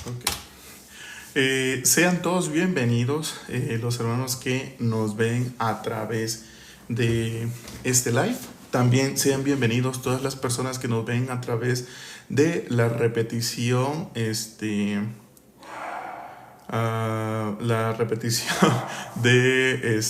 Ok. Sean todos bienvenidos, los hermanos que nos ven a través de este live. También sean bienvenidos todas las personas que nos ven a través de la repetición, la repetición de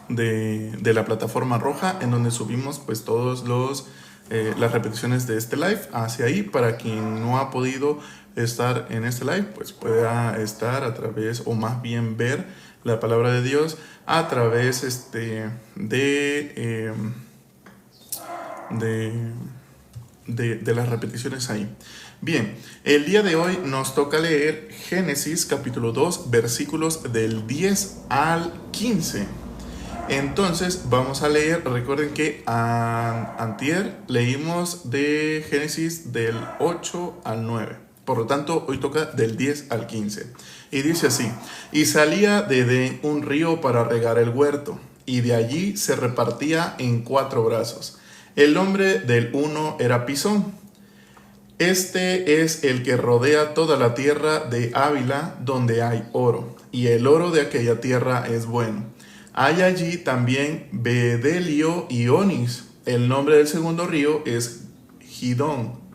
de la plataforma roja, en donde subimos pues todos las repeticiones de este live hacia ahí, para quien no ha podido estar en este live pues pueda estar a través, o más bien ver la palabra de Dios a través de las repeticiones ahí. Bien, el día de hoy nos toca leer Génesis capítulo 2 versículos del 10 al 15. Entonces vamos a leer, recuerden que antier leímos de Génesis del 8 al 9. Por lo tanto, hoy toca del 10 al 15. Y dice así: y salía de Edén un río para regar el huerto, y de allí se repartía en 4 brazos. El nombre del uno era Pisón. Este es el que rodea toda la tierra de Ávila, donde hay oro, y el oro de aquella tierra es bueno. Hay allí también bedelio y onis. El nombre del segundo río es Gidón.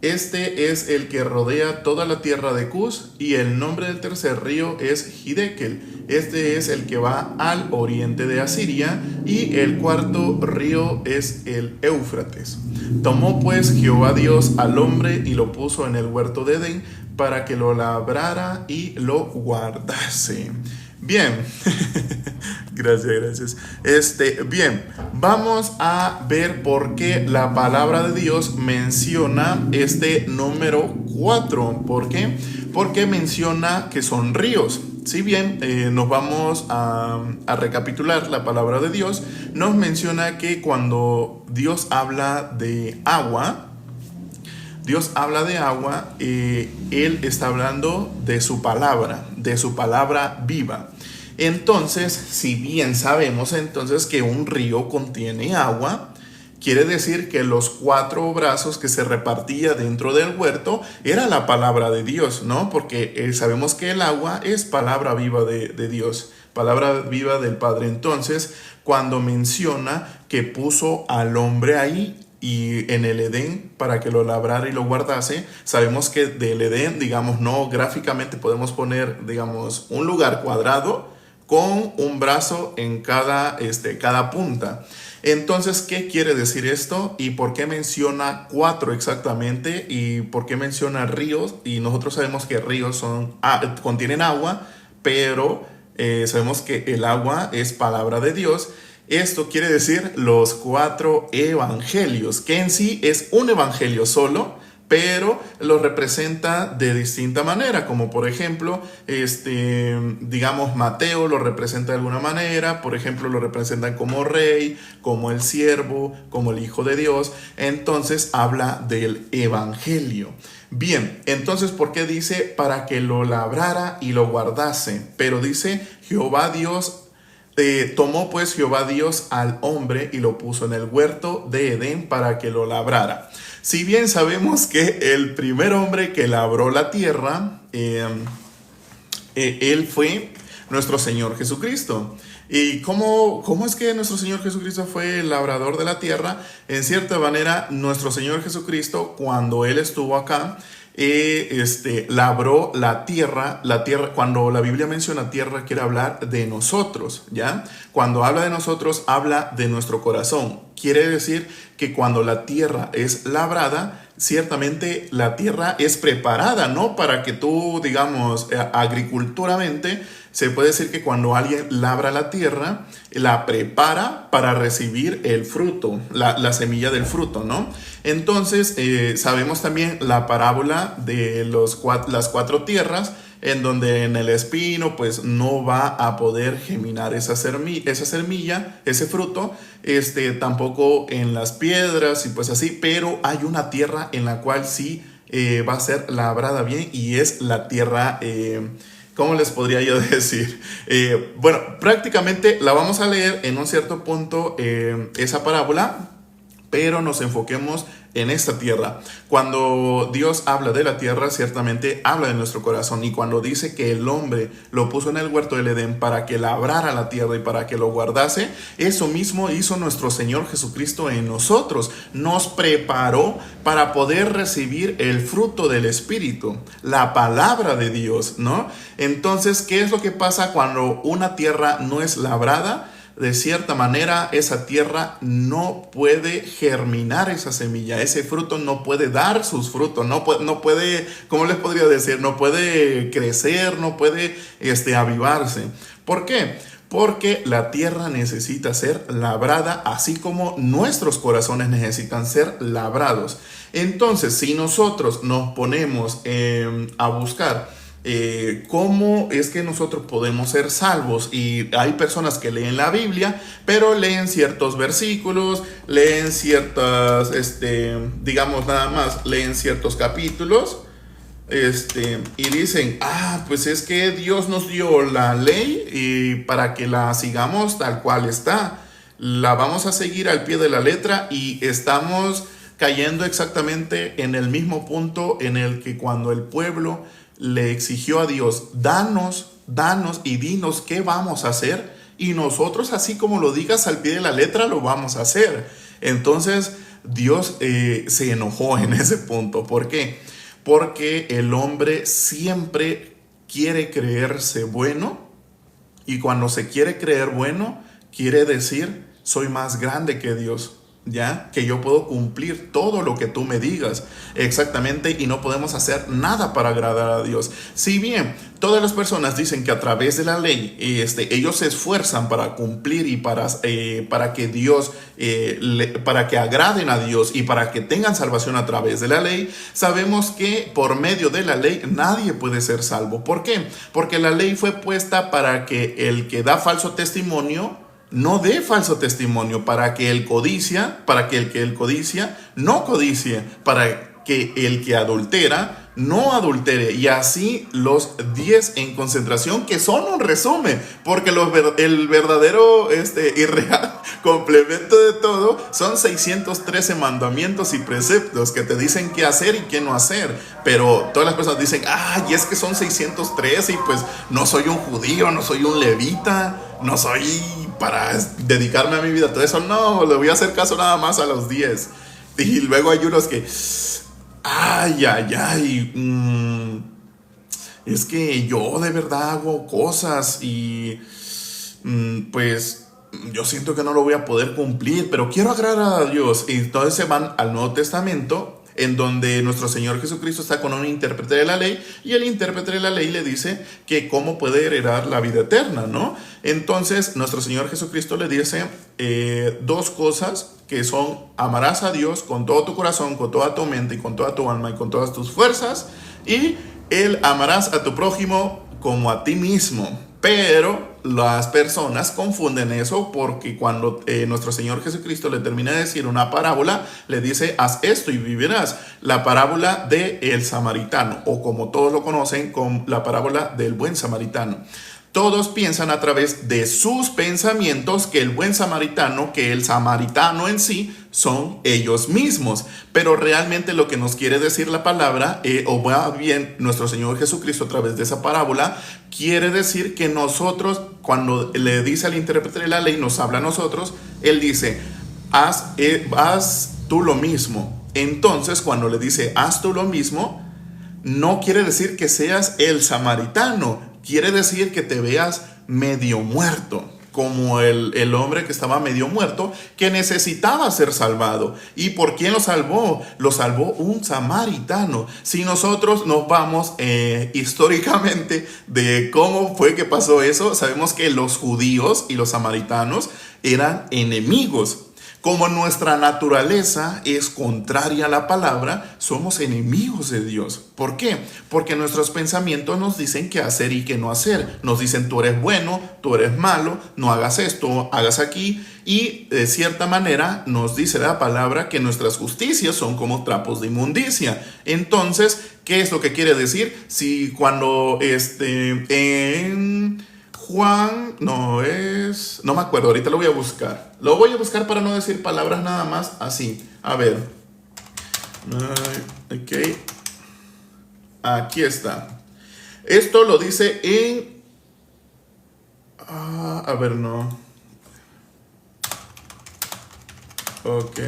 Este es el que rodea toda la tierra de Cus, y el nombre del tercer río es Hidekel. Este es el que va al oriente de Asiria, y el cuarto río es el Éufrates. Tomó pues Jehová Dios al hombre y lo puso en el huerto de Edén para que lo labrara y lo guardase. Bien, gracias. Bien, vamos a ver por qué la palabra de Dios menciona este número 4. ¿Por qué? Porque menciona que son ríos. Si bien nos vamos a recapitular la palabra de Dios, nos menciona que cuando Dios habla de agua, Él está hablando de su palabra viva. Entonces, si bien sabemos entonces que un río contiene agua, quiere decir que los 4 brazos que se repartía dentro del huerto era la palabra de Dios, ¿no? Porque sabemos que el agua es palabra viva de Dios, palabra viva del Padre. Entonces, cuando menciona que puso al hombre ahí y en el Edén para que lo labrara y lo guardase, sabemos que del Edén, digamos, no gráficamente podemos poner, digamos, un lugar cuadrado con un brazo en cada punta. Entonces, ¿qué quiere decir esto? ¿Y por qué menciona 4 exactamente? ¿Y por qué menciona ríos? Y nosotros sabemos que ríos contienen agua, pero sabemos que el agua es palabra de Dios. Esto quiere decir los 4 evangelios, que en sí es un evangelio solo, pero lo representa de distinta manera, como por ejemplo, digamos, Mateo lo representa de alguna manera. Por ejemplo, lo representan como rey, como el siervo, como el hijo de Dios. Entonces habla del evangelio. Bien, entonces, ¿por qué dice para que lo labrara y lo guardase? Pero dice Jehová Dios. Tomó pues Jehová Dios al hombre y lo puso en el huerto de Edén para que lo labrara. Si bien sabemos que el primer hombre que labró la tierra, él fue nuestro Señor Jesucristo. ¿Y cómo es que nuestro Señor Jesucristo fue el labrador de la tierra? En cierta manera, nuestro Señor Jesucristo, cuando Él estuvo acá, labró la tierra. Cuando la Biblia menciona tierra, quiere hablar de nosotros, ¿ya? Cuando habla de nosotros, habla de nuestro corazón. Quiere decir que cuando la tierra es labrada, ciertamente la tierra es preparada, ¿no? Para que tú, digamos, agriculturamente, se puede decir que cuando alguien labra la tierra, la prepara para recibir el fruto, la semilla del fruto, ¿no? Entonces, sabemos también la parábola de las 4 tierras, en donde en el espino pues no va a poder germinar esa semilla, ese fruto, tampoco en las piedras y pues así, pero hay una tierra en la cual sí va a ser labrada bien, y es la tierra, ¿cómo les podría yo decir? Bueno, prácticamente la vamos a leer en un cierto punto, esa parábola, pero nos enfoquemos en esta tierra. Cuando Dios habla de la tierra, ciertamente habla de nuestro corazón. Y cuando dice que el hombre lo puso en el huerto del Edén para que labrara la tierra y para que lo guardase, eso mismo hizo nuestro Señor Jesucristo en nosotros. Nos preparó para poder recibir el fruto del Espíritu, la palabra de Dios, ¿no? Entonces, ¿qué es lo que pasa cuando una tierra no es labrada? De cierta manera, esa tierra no puede germinar esa semilla, ese fruto no puede dar sus frutos, no puede, ¿cómo les podría decir? No puede crecer, no puede avivarse. ¿Por qué? Porque la tierra necesita ser labrada, así como nuestros corazones necesitan ser labrados. Entonces, si nosotros nos ponemos a buscar cómo es que nosotros podemos ser salvos, y hay personas que leen la Biblia, pero leen ciertos versículos, leen ciertas, digamos nada más, leen ciertos capítulos, y dicen, pues es que Dios nos dio la ley y para que la sigamos tal cual está, la vamos a seguir al pie de la letra, y estamos cayendo exactamente en el mismo punto en el que cuando el pueblo le exigió a Dios, danos y dinos qué vamos a hacer, y nosotros, así como lo digas al pie de la letra, lo vamos a hacer. Entonces Dios se enojó en ese punto. ¿Por qué? Porque el hombre siempre quiere creerse bueno, y cuando se quiere creer bueno, quiere decir, soy más grande que Dios, ¿ya? Que yo puedo cumplir todo lo que tú me digas. Exactamente, y no podemos hacer nada para agradar a Dios. Si bien todas las personas dicen que a través de la ley ellos se esfuerzan para cumplir y para que Dios, para que agraden a Dios y para que tengan salvación a través de la ley, sabemos que por medio de la ley nadie puede ser salvo. ¿Por qué? Porque la ley fue puesta para que el que da falso testimonio no dé falso testimonio, para que el que el codicia no codicie, para que el que adultera no adultere, y así los 10 en concentración, que son un resumen, porque el verdadero y real complemento de todo son 613 mandamientos y preceptos que te dicen qué hacer y qué no hacer. Pero todas las personas dicen, y es que son 613 y pues no soy un judío, no soy un levita, no soy para dedicarme a mi vida, todo eso. No, le voy a hacer caso nada más a los 10. Y luego hay unos que, es que yo de verdad hago cosas y pues yo siento que no lo voy a poder cumplir, pero quiero agradar a Dios. Y entonces se van al Nuevo Testamento, en donde nuestro Señor Jesucristo está con un intérprete de la ley, y el intérprete de la ley le dice que cómo puede heredar la vida eterna, ¿no? Entonces nuestro Señor Jesucristo le dice dos cosas, que son: amarás a Dios con todo tu corazón, con toda tu mente y con toda tu alma y con todas tus fuerzas, y amarás a tu prójimo como a ti mismo. Pero las personas confunden eso, porque cuando nuestro Señor Jesucristo le termina de decir una parábola, le dice, haz esto y vivirás. La parábola del samaritano, o como todos lo conocen, con la parábola del buen samaritano. Todos piensan a través de sus pensamientos que el buen samaritano, que el samaritano en sí, son ellos mismos. Pero realmente lo que nos quiere decir la palabra, o va bien nuestro Señor Jesucristo a través de esa parábola, quiere decir que nosotros, cuando le dice al intérprete de la ley, nos habla a nosotros, él dice, haz tú lo mismo. Entonces, cuando le dice, haz tú lo mismo, no quiere decir que seas el samaritano, quiere decir que te veas medio muerto, como el hombre que estaba medio muerto, que necesitaba ser salvado. ¿Y por quién lo salvó? Lo salvó un samaritano. Si nosotros nos vamos históricamente de cómo fue que pasó eso, sabemos que los judíos y los samaritanos eran enemigos. Como nuestra naturaleza es contraria a la palabra, somos enemigos de Dios. ¿Por qué? Porque nuestros pensamientos nos dicen qué hacer y qué no hacer. Nos dicen, tú eres bueno, tú eres malo, no hagas esto, hagas aquí. Y de cierta manera nos dice la palabra que nuestras justicias son como trapos de inmundicia. Entonces, ¿qué es lo que quiere decir? Si cuando en Juan, no me acuerdo, ahorita lo voy a buscar. Lo voy a buscar para no decir palabras nada más así. A ver, Ok, aquí está. Esto lo dice en... a ver, no. Ok,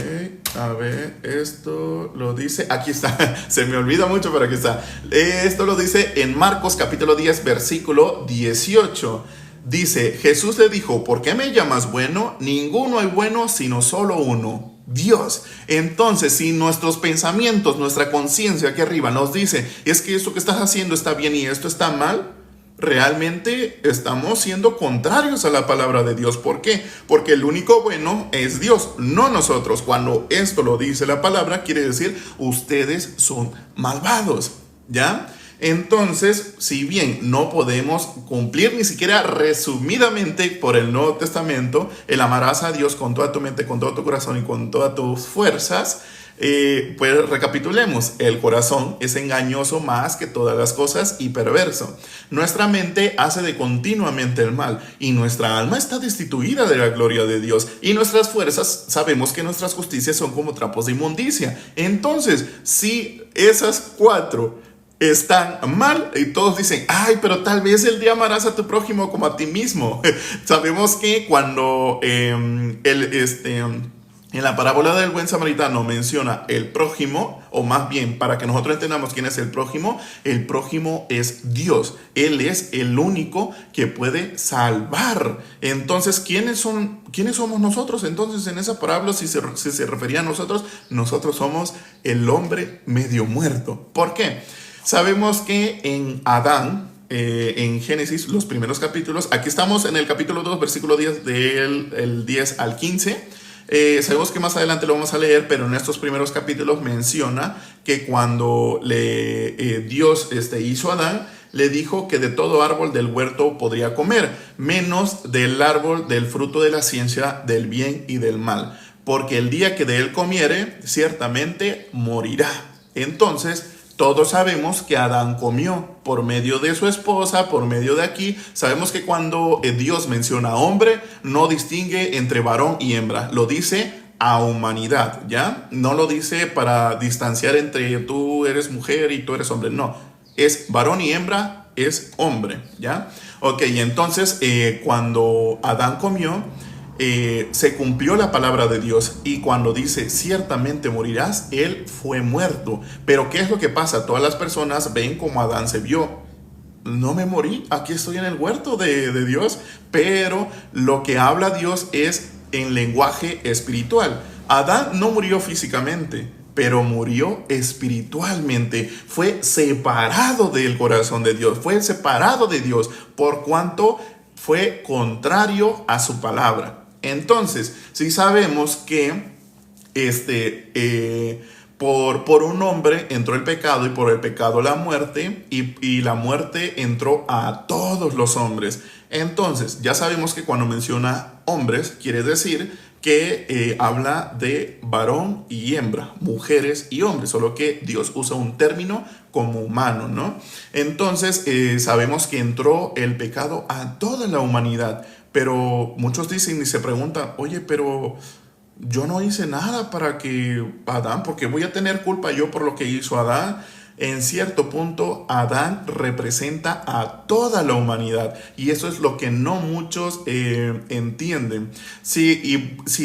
a ver, esto lo dice, aquí está, se me olvida mucho, pero aquí está. Esto lo dice en Marcos capítulo 10, versículo 18. Dice, Jesús le dijo, ¿por qué me llamas bueno? Ninguno hay bueno, sino solo uno, Dios. Entonces, si nuestros pensamientos, nuestra conciencia aquí arriba nos dice, es que esto que estás haciendo está bien y esto está mal, realmente estamos siendo contrarios a la palabra de Dios. ¿Por qué? Porque el único bueno es Dios, no nosotros. Cuando esto lo dice la palabra, quiere decir, ustedes son malvados, ¿ya? Entonces, si bien no podemos cumplir ni siquiera resumidamente por el Nuevo Testamento, el amarás a Dios con toda tu mente, con todo tu corazón y con todas tus fuerzas, pues recapitulemos, el corazón es engañoso más que todas las cosas y perverso. Nuestra mente hace de continuamente el mal y nuestra alma está destituida de la gloria de Dios y nuestras fuerzas, sabemos que nuestras justicias son como trapos de inmundicia. Entonces, si esas cuatro están mal y todos dicen, ay, pero tal vez el día amarás a tu prójimo como a ti mismo. Sabemos que cuando en la parábola del buen samaritano menciona el prójimo, o más bien para que nosotros entendamos quién es el prójimo es Dios. Él es el único que puede salvar. Entonces, ¿quiénes somos nosotros? Entonces, en esa parábola, si se refería a nosotros, nosotros somos el hombre medio muerto. ¿Por qué? Sabemos que en Adán, en Génesis, los primeros capítulos, aquí estamos en el capítulo 2, versículo 10, del 10 al 15. Sabemos que más adelante lo vamos a leer, pero en estos primeros capítulos menciona que cuando Dios hizo a Adán, le dijo que de todo árbol del huerto podría comer, menos del árbol del fruto de la ciencia del bien y del mal, porque el día que de él comiere, ciertamente morirá. Entonces, todos sabemos que Adán comió por medio de su esposa, por medio de aquí. Sabemos que cuando Dios menciona hombre, no distingue entre varón y hembra. Lo dice a humanidad, ¿ya? No lo dice para distanciar entre tú eres mujer y tú eres hombre. No, es varón y hembra, es hombre, ¿ya? Ok, entonces cuando Adán comió, se cumplió la palabra de Dios y cuando dice ciertamente morirás, él fue muerto. Pero ¿qué es lo que pasa? Todas las personas ven como Adán se vio. No me morí, aquí estoy en el huerto de Dios, pero lo que habla Dios es en lenguaje espiritual. Adán no murió físicamente, pero murió espiritualmente. Fue separado del corazón de Dios, fue separado de Dios por cuanto fue contrario a su palabra. Entonces, si sabemos que por un hombre entró el pecado y por el pecado la muerte y la muerte entró a todos los hombres. Entonces, ya sabemos que cuando menciona hombres, quiere decir que habla de varón y hembra, mujeres y hombres, solo que Dios usa un término como humano, ¿no? Entonces, sabemos que entró el pecado a toda la humanidad. Pero muchos dicen y se preguntan, oye, pero yo no hice nada para que Adán, porque voy a tener culpa yo por lo que hizo Adán. En cierto punto, Adán representa a toda la humanidad y eso es lo que no muchos entienden. Si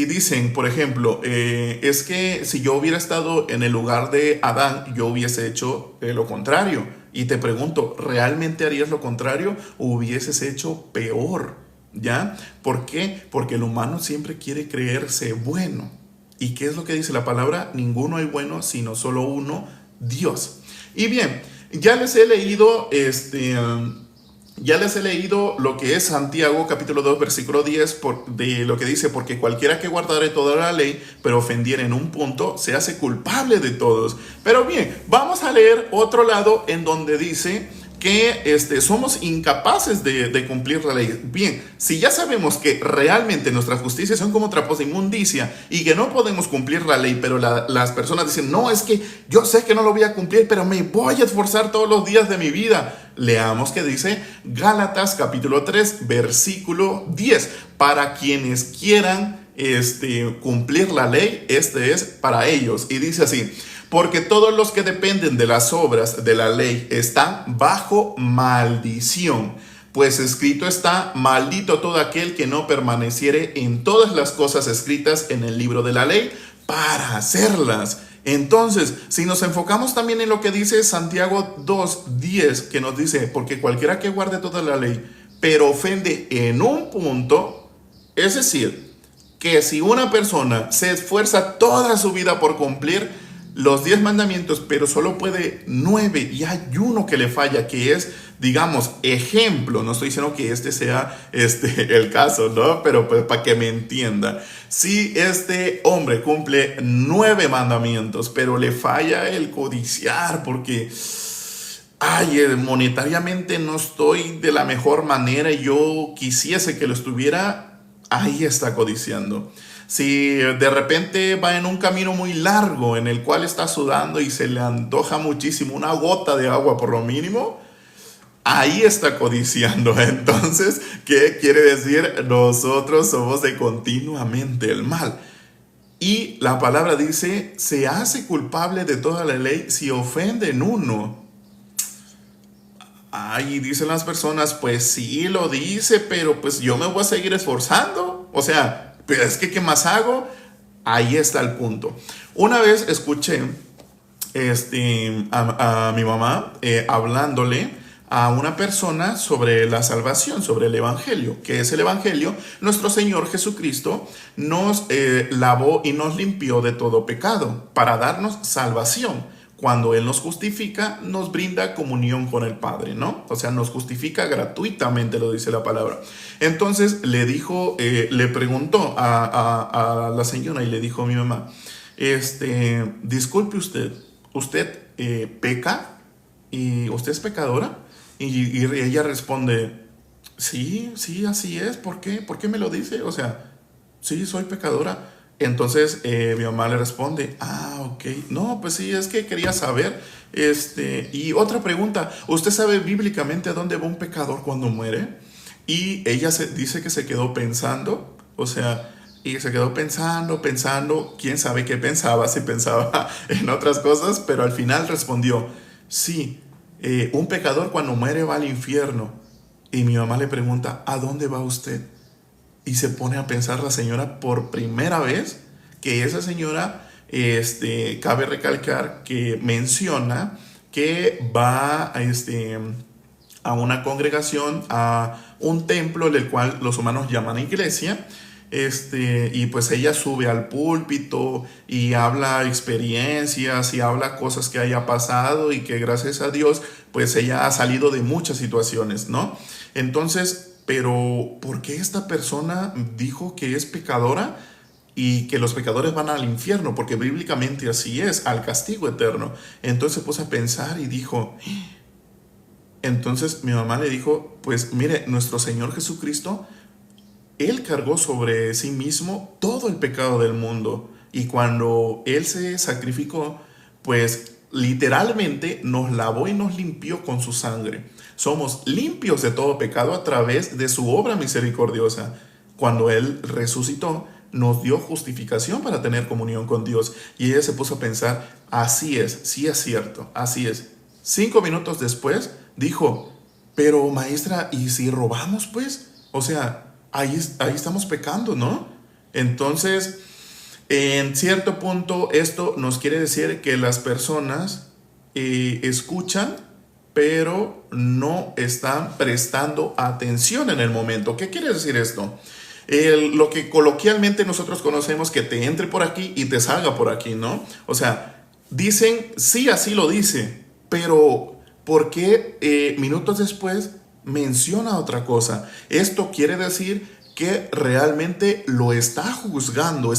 dicen, por ejemplo, es que si yo hubiera estado en el lugar de Adán, yo hubiese hecho lo contrario. Y te pregunto, ¿realmente harías lo contrario o hubieses hecho peor? ¿Ya? ¿Por qué? Porque el humano siempre quiere creerse bueno. ¿Y qué es lo que dice la palabra? Ninguno hay bueno, sino solo uno, Dios. Y bien, ya les he leído lo que es Santiago capítulo 2 versículo 10 de lo que dice, porque cualquiera que guardare toda la ley, pero ofendiere en un punto, se hace culpable de todos. Pero bien, vamos a leer otro lado en donde dice que somos incapaces de cumplir la ley. Bien, si ya sabemos que realmente nuestras justicias son como trapos de inmundicia y que no podemos cumplir la ley, pero las personas dicen, no, es que yo sé que no lo voy a cumplir, pero me voy a esforzar todos los días de mi vida. Leamos que dice Gálatas capítulo 3, versículo 10. Para quienes quieran cumplir la ley, es para ellos. Y dice así: porque todos los que dependen de las obras de la ley están bajo maldición. Pues escrito está: maldito todo aquel que no permaneciere en todas las cosas escritas en el libro de la ley para hacerlas. Entonces, si nos enfocamos también en lo que dice Santiago 2:10, que nos dice: porque cualquiera que guarde toda la ley, pero ofende en un punto, es decir, que si una persona se esfuerza toda su vida por cumplir los 10 mandamientos, pero solo puede 9 y hay uno que le falla, que es, digamos, ejemplo. No estoy diciendo que este sea el caso, ¿no? Pero pues, para que me entienda. Si este hombre cumple 9 mandamientos, pero le falla el codiciar porque monetariamente no estoy de la mejor manera y yo quisiese que lo estuviera, ahí está codiciando. Si de repente va en un camino muy largo en el cual está sudando y se le antoja muchísimo una gota de agua por lo mínimo, ahí está codiciando. Entonces, ¿qué quiere decir? Nosotros somos de continuamente el mal. Y la palabra dice: se hace culpable de toda la ley si ofende en uno. Ay, dicen las personas: pues sí, lo dice, pero pues yo me voy a seguir esforzando. O sea, pero es que ¿qué más hago? Ahí está el punto. Una vez escuché a mi mamá hablándole a una persona sobre la salvación, sobre el Evangelio. ¿Qué es el Evangelio? Nuestro Señor Jesucristo nos lavó y nos limpió de todo pecado para darnos salvación. Cuando Él nos justifica, nos brinda comunión con el Padre, ¿no? O sea, nos justifica gratuitamente, lo dice la palabra. Entonces le preguntó a la señora y le dijo a mi mamá: disculpe ¿usted peca? ¿Y usted es pecadora? Y ella responde: sí, así es. ¿Por qué? ¿Por qué me lo dice? O sea, sí, soy pecadora. Entonces mi mamá le responde: ok, no, pues sí, es que quería saber. Y otra pregunta: ¿usted sabe bíblicamente a dónde va un pecador cuando muere? Y ella dice que se quedó pensando, o sea, y se quedó pensando, quién sabe qué pensaba, si pensaba en otras cosas, pero al final respondió: sí, un pecador cuando muere va al infierno. Y mi mamá le pregunta: ¿a dónde va usted? Y se pone a pensar la señora por primera vez, que esa señora, cabe recalcar que menciona que va a una congregación, a un templo, el cual los humanos llaman iglesia. Y pues ella sube al púlpito y habla experiencias y habla cosas que haya pasado y que gracias a Dios pues ella ha salido de muchas situaciones, ¿no? Entonces, pero ¿por qué esta persona dijo que es pecadora y que los pecadores van al infierno? Porque bíblicamente así es, al castigo eterno. Entonces se puso a pensar y dijo, entonces mi mamá le dijo: pues mire, nuestro Señor Jesucristo, Él cargó sobre sí mismo todo el pecado del mundo. Y cuando Él se sacrificó, pues literalmente nos lavó y nos limpió con su sangre. Somos limpios de todo pecado a través de su obra misericordiosa. Cuando Él resucitó, nos dio justificación para tener comunión con Dios. Y ella se puso a pensar: así es, sí es cierto, así es. 5 minutos después dijo: pero maestra, ¿y si robamos pues? O sea, ahí estamos pecando, ¿no? Entonces, en cierto punto, esto nos quiere decir que las personas escuchan, pero no están prestando atención en el momento. ¿Qué quiere decir esto? Lo que coloquialmente nosotros conocemos, que te entre por aquí y te salga por aquí, ¿no? O sea, dicen, sí, así lo dice, pero ¿por qué minutos después menciona otra cosa? Esto quiere decir que realmente lo está juzgando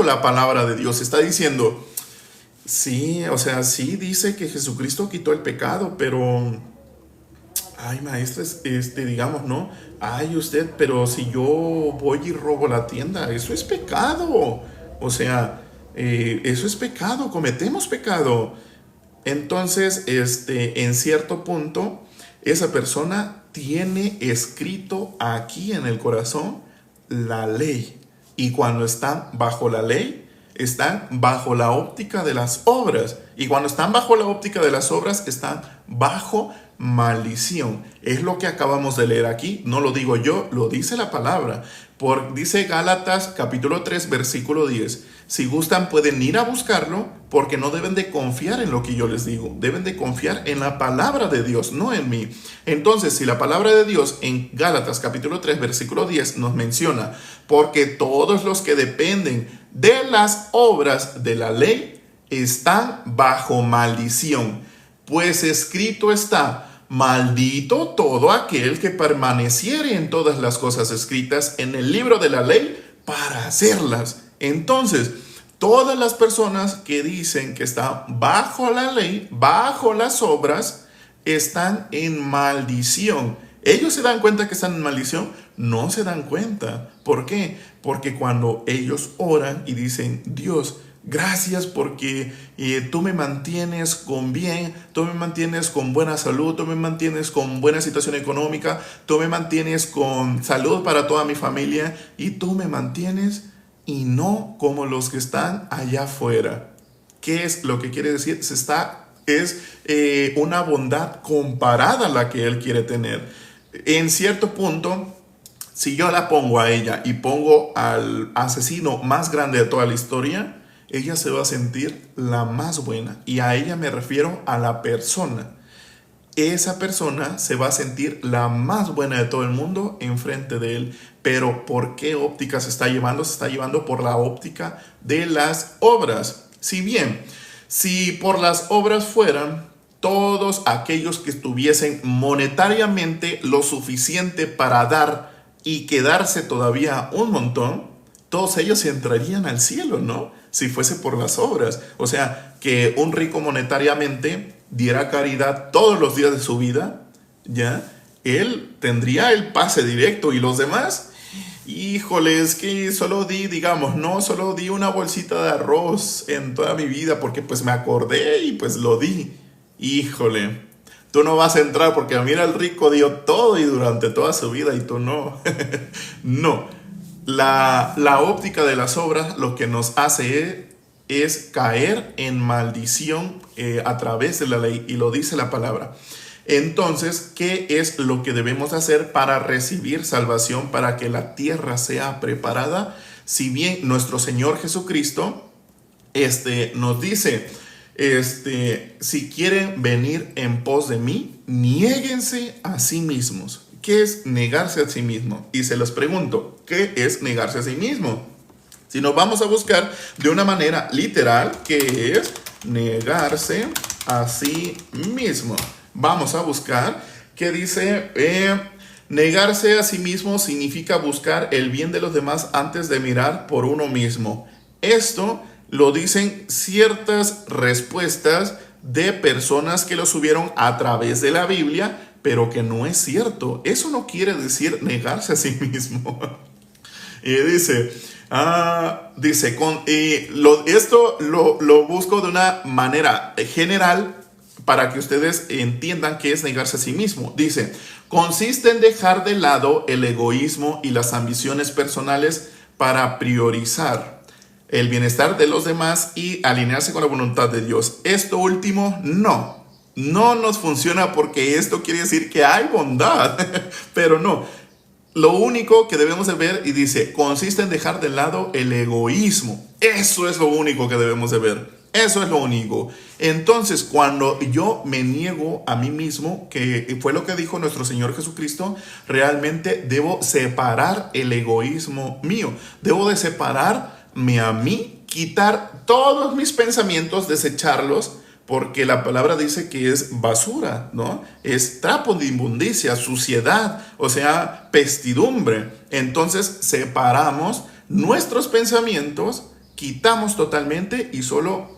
la palabra de Dios. Está diciendo: sí, o sea, sí dice que Jesucristo quitó el pecado, pero ay, maestra, digamos, ¿no? Ay, usted, pero si yo voy y robo la tienda, eso es pecado. O sea, eso es pecado, cometemos pecado. Entonces, en cierto punto, esa persona tiene escrito aquí en el corazón la ley. Y cuando están bajo la ley, están bajo la óptica de las obras. Y cuando están bajo la óptica de las obras, están bajo maldición. Es lo que acabamos de leer aquí. No lo digo yo, lo dice la palabra. Dice Gálatas capítulo 3 versículo 10. Si gustan pueden ir a buscarlo, porque no deben de confiar en lo que yo les digo. Deben de confiar en la palabra de Dios, no en mí. Entonces, si la palabra de Dios en Gálatas capítulo 3 versículo 10 nos menciona, porque todos los que dependen de las obras de la ley están bajo maldición, pues escrito está: maldito todo aquel que permaneciere en todas las cosas escritas en el libro de la ley para hacerlas. Entonces, todas las personas que dicen que están bajo la ley, bajo las obras, están en maldición. ¿Ellos se dan cuenta que están en maldición? No se dan cuenta. ¿Por qué? Porque cuando ellos oran y dicen: Dios, gracias porque tú me mantienes con bien, tú me mantienes con buena salud, tú me mantienes con buena situación económica, tú me mantienes con salud para toda mi familia y tú me mantienes y no como los que están allá afuera. ¿Qué es lo que quiere decir? Es una bondad comparada a la que Él quiere tener. En cierto punto, si yo la pongo a ella y pongo al asesino más grande de toda la historia, ella se va a sentir la más buena. Y a ella me refiero a la persona. Esa persona se va a sentir la más buena de todo el mundo enfrente de él. Pero ¿por qué óptica se está llevando? Se está llevando por la óptica de las obras. Si por las obras fueran todos aquellos que estuviesen monetariamente lo suficiente para dar y quedarse todavía un montón, todos ellos entrarían al cielo, ¿no? Si fuese por las obras. O sea, que un rico monetariamente diera caridad todos los días de su vida, ¿ya? Él tendría el pase directo. Y los demás, híjole, es que solo di una bolsita de arroz en toda mi vida porque pues me acordé y pues lo di. Híjole, tú no vas a entrar porque mira, el rico dio todo y durante toda su vida y tú no. No. La óptica de las obras lo que nos hace es caer en maldición a través de la ley, y lo dice la palabra. Entonces, ¿qué es lo que debemos hacer para recibir salvación, para que la tierra sea preparada? Si bien nuestro Señor Jesucristo nos dice, si quieren venir en pos de mí, niéguense a sí mismos. ¿Qué es negarse a sí mismo? Y se los pregunto, ¿qué es negarse a sí mismo? Si nos vamos a buscar de una manera literal, ¿qué es negarse a sí mismo? Vamos a buscar qué dice, negarse a sí mismo significa buscar el bien de los demás antes de mirar por uno mismo. Esto lo dicen ciertas respuestas de personas que lo subieron a través de la Biblia, pero que no es cierto. Eso no quiere decir negarse a sí mismo. Y esto lo busco de una manera general para que ustedes entiendan qué es negarse a sí mismo. Dice, consiste en dejar de lado el egoísmo y las ambiciones personales para priorizar el bienestar de los demás y alinearse con la voluntad de Dios. Esto último no nos funciona, porque esto quiere decir que hay bondad, pero no. Lo único que debemos de ver, y dice, consiste en dejar de lado el egoísmo. Eso es lo único que debemos de ver. Eso es lo único. Entonces, cuando yo me niego a mí mismo, que fue lo que dijo nuestro Señor Jesucristo, realmente debo separar el egoísmo mío. Debo de separarme a mí, quitar todos mis pensamientos, desecharlos, porque la palabra dice que es basura, ¿no? Es trapo de inmundicia, suciedad, o sea, pestidumbre. Entonces separamos nuestros pensamientos, quitamos totalmente y solo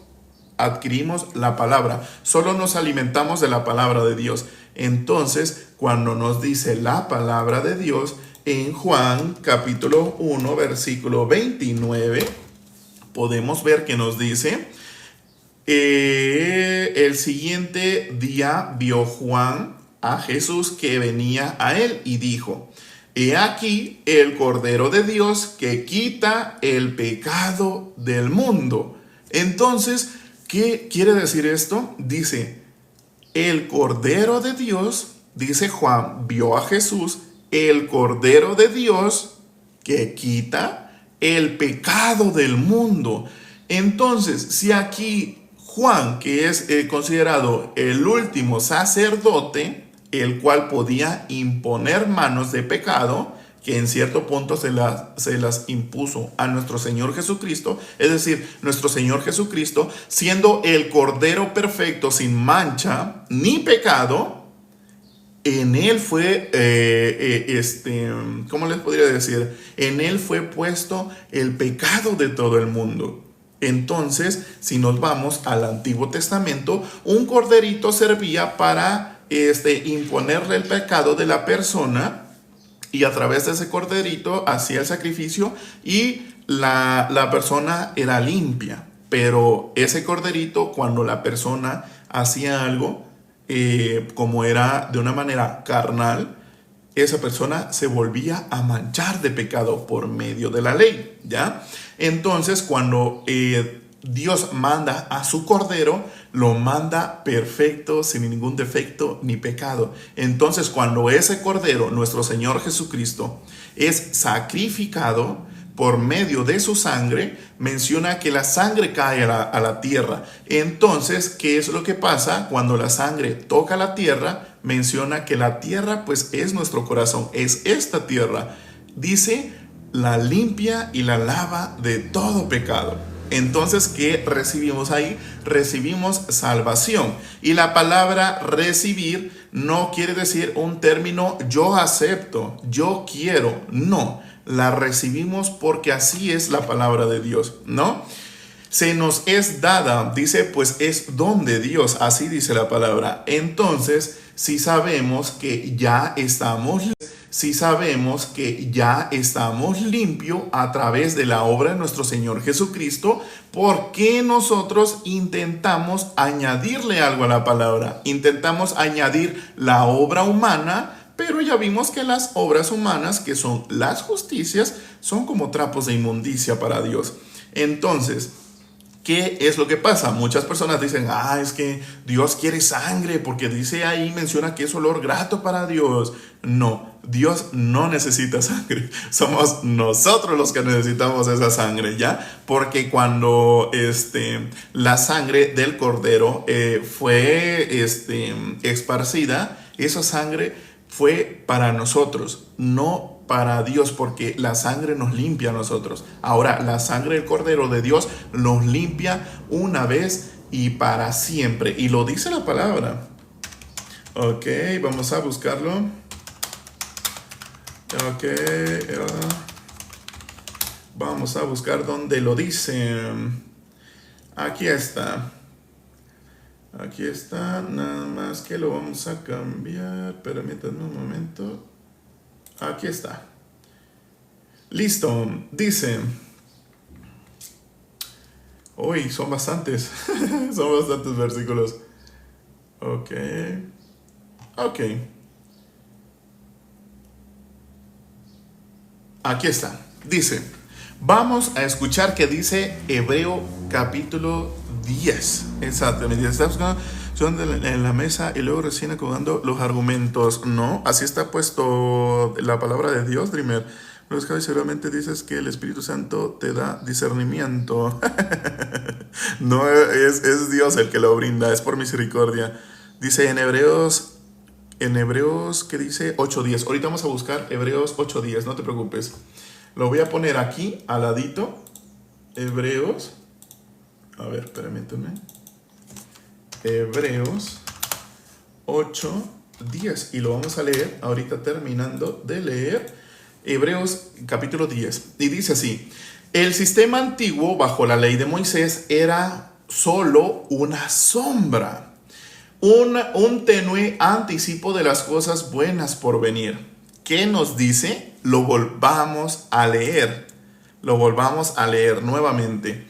adquirimos la palabra. Solo nos alimentamos de la palabra de Dios. Entonces, cuando nos dice la palabra de Dios en Juan capítulo 1, versículo 29, podemos ver que nos dice... el siguiente día vio Juan a Jesús que venía a él y dijo, He aquí el Cordero de Dios que quita el pecado del mundo. Entonces, ¿qué quiere decir esto? Dice, el Cordero de Dios, dice Juan, vio a Jesús, el Cordero de Dios que quita el pecado del mundo. Entonces, si aquí Juan, que es considerado el último sacerdote, el cual podía imponer manos de pecado, que en cierto punto se las impuso a nuestro Señor Jesucristo, es decir, nuestro Señor Jesucristo, siendo el Cordero perfecto, sin mancha ni pecado, en él fue, ¿cómo les podría decir? En él fue puesto el pecado de todo el mundo. Entonces, si nos vamos al Antiguo Testamento, un corderito servía para imponerle el pecado de la persona, y a través de ese corderito hacía el sacrificio y la persona era limpia. Pero ese corderito, cuando la persona hacía algo, como era de una manera carnal, esa persona se volvía a manchar de pecado por medio de la ley, ¿ya? Entonces, cuando Dios manda a su cordero, lo manda perfecto, sin ningún defecto ni pecado. Entonces, cuando ese cordero, nuestro Señor Jesucristo, es sacrificado por medio de su sangre, menciona que la sangre cae a la tierra. Entonces, ¿qué es lo que pasa cuando la sangre toca la tierra? Menciona que la tierra pues es nuestro corazón, es esta tierra. Dice, la limpia y la lava de todo pecado. Entonces, ¿qué recibimos ahí? Recibimos salvación. Y la palabra recibir no quiere decir un término yo acepto, yo quiero. No, la recibimos porque así es la palabra de Dios, ¿no? Se nos es dada, dice, pues es don de Dios, así dice la palabra. Entonces, si sabemos que ya estamos limpios a través de la obra de nuestro Señor Jesucristo, ¿por qué nosotros intentamos añadirle algo a la palabra? Intentamos añadir la obra humana, pero ya vimos que las obras humanas, que son las justicias, son como trapos de inmundicia para Dios. Entonces, ¿qué es lo que pasa? Muchas personas dicen, es que Dios quiere sangre, porque dice ahí, menciona que es olor grato para Dios. No, Dios no necesita sangre. Somos nosotros los que necesitamos esa sangre, ¿ya? Porque cuando la sangre del cordero fue esparcida, esa sangre fue para nosotros, no para Dios, porque la sangre nos limpia a nosotros. Ahora, la sangre del Cordero de Dios nos limpia una vez y para siempre. Y lo dice la palabra. Ok, vamos a buscarlo. Ok, vamos a buscar donde lo dice. Aquí está. Aquí está, nada más que lo vamos a cambiar. Permítanme un momento. Aquí está. Listo. Dice. Uy, son bastantes. Son bastantes versículos. Ok. Aquí está. Dice. Vamos a escuchar qué dice Hebreo capítulo 10. Exactamente. Está buscando en la mesa y luego recién acomodando los argumentos. No, así está puesto la palabra de Dios, Dreamer. Los que seguramente dices que el Espíritu Santo te da discernimiento. No es Dios el que lo brinda, es por misericordia. Dice en Hebreos, ¿qué dice? 8:10. Ahorita vamos a buscar Hebreos 8:10, no te preocupes. Lo voy a poner aquí, al ladito. Hebreos. A ver, permítanme. Hebreos 8:10. Y lo vamos a leer ahorita terminando de leer. Hebreos capítulo 10. Y dice así. El sistema antiguo bajo la ley de Moisés era solo una sombra. Un tenue anticipo de las cosas buenas por venir. ¿Qué nos dice? Lo volvamos a leer. Lo volvamos a leer nuevamente.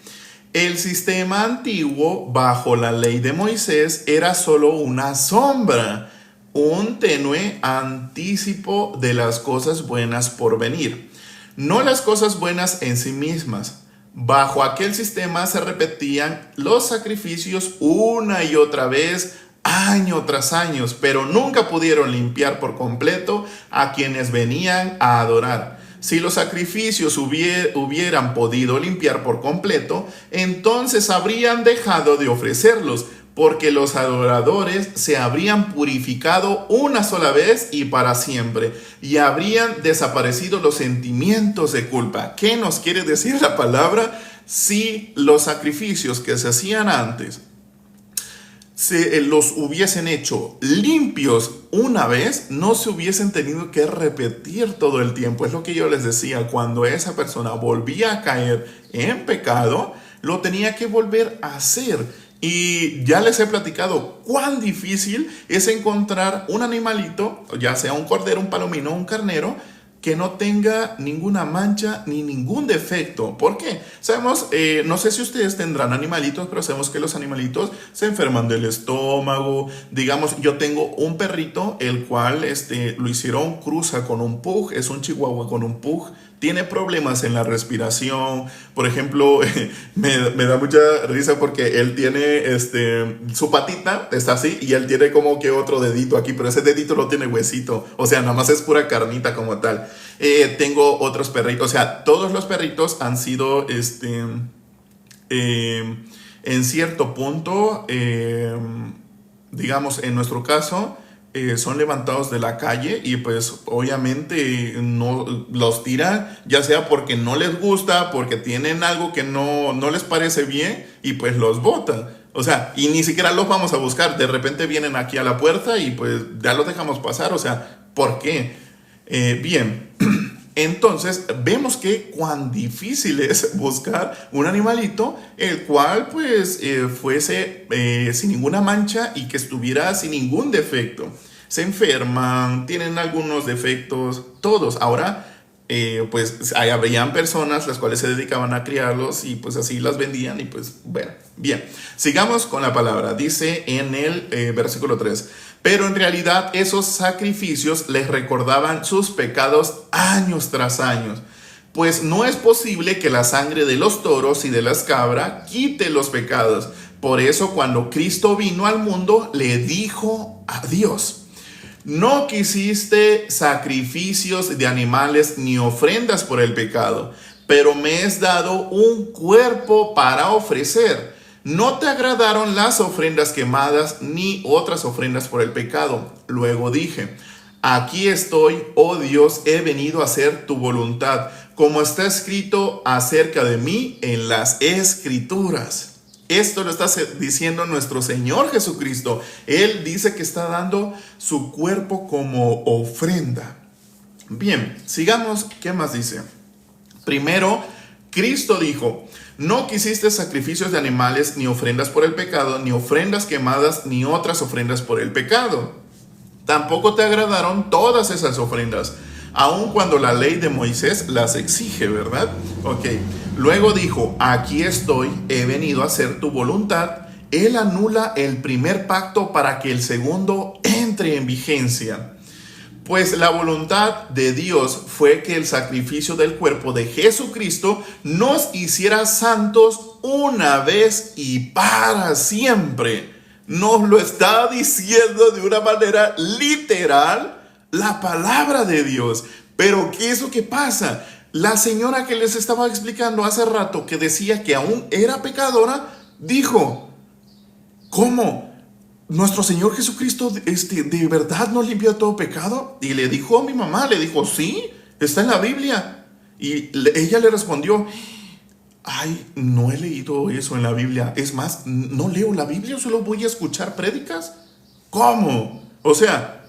El sistema antiguo bajo la ley de Moisés era solo una sombra. un tenue anticipo de las cosas buenas por venir. No las cosas buenas en sí mismas. Bajo aquel sistema se repetían los sacrificios una y otra vez, año tras año, pero nunca pudieron limpiar por completo a quienes venían a adorar. Si los sacrificios hubieran podido limpiar por completo, entonces habrían dejado de ofrecerlos, porque los adoradores se habrían purificado una sola vez y para siempre, y habrían desaparecido los sentimientos de culpa. ¿Qué nos quiere decir la palabra? Si los sacrificios que se hacían antes los hubiesen hecho limpios una vez, no se hubiesen tenido que repetir todo el tiempo. Es lo que yo les decía, cuando esa persona volvía a caer en pecado, lo tenía que volver a hacer. Y ya les he platicado cuán difícil es encontrar un animalito, ya sea un cordero, un palomino, un carnero, que no tenga ninguna mancha ni ningún defecto. ¿Por qué? Sabemos, no sé si ustedes tendrán animalitos, pero sabemos que los animalitos se enferman del estómago. Digamos, yo tengo un perrito, el cual lo hicieron cruza con un pug, es un chihuahua con un pug. Tiene problemas en la respiración. Por ejemplo, me da mucha risa porque él tiene su patita, está así, y él tiene como que otro dedito aquí, pero ese dedito no tiene huesito. O sea, nada más es pura carnita como tal. Tengo otros perritos, o sea, todos los perritos han sido, en cierto punto, digamos, en nuestro caso, son levantados de la calle y pues obviamente no los tiran, ya sea porque no les gusta, porque tienen algo que no les parece bien y pues los botan. O sea, y ni siquiera los vamos a buscar, de repente vienen aquí a la puerta y pues ya los dejamos pasar. O sea, ¿por qué? Bien, entonces vemos que cuán difícil es buscar un animalito el cual pues fuese sin ninguna mancha y que estuviera sin ningún defecto. Se enferman, tienen algunos defectos, todos. Ahora pues habrían personas las cuales se dedicaban a criarlos y pues así las vendían y pues bueno, bien. Sigamos con la palabra. Dice en el versículo 3: pero en realidad esos sacrificios les recordaban sus pecados años tras años. Pues no es posible que la sangre de los toros y de las cabras quite los pecados. Por eso cuando Cristo vino al mundo le dijo a Dios: no quisiste sacrificios de animales ni ofrendas por el pecado, pero me has dado un cuerpo para ofrecer. No te agradaron las ofrendas quemadas ni otras ofrendas por el pecado. Luego dije: aquí estoy, oh Dios, he venido a hacer tu voluntad, como está escrito acerca de mí en las Escrituras. Esto lo está diciendo nuestro Señor Jesucristo. Él dice que está dando su cuerpo como ofrenda. Bien, sigamos. ¿Qué más dice? Primero, Cristo dijo: no quisiste sacrificios de animales, ni ofrendas por el pecado, ni ofrendas quemadas, ni otras ofrendas por el pecado. Tampoco te agradaron todas esas ofrendas, aun cuando la ley de Moisés las exige, ¿verdad? Ok. Luego dijo: aquí estoy, he venido a hacer tu voluntad. Él anula el primer pacto para que el segundo entre en vigencia. Pues la voluntad de Dios fue que el sacrificio del cuerpo de Jesucristo nos hiciera santos una vez y para siempre. Nos lo está diciendo de una manera literal la palabra de Dios. Pero ¿qué es lo que pasa? La señora que les estaba explicando hace rato, que decía que aún era pecadora, dijo: ¿cómo? ¿Nuestro Señor Jesucristo de verdad nos limpió todo pecado? Y le dijo a mi mamá, le dijo: sí, está en la Biblia. Y ella le respondió: ay, no he leído eso en la Biblia. Es más, no leo la Biblia, solo voy a escuchar prédicas. ¿Cómo? O sea,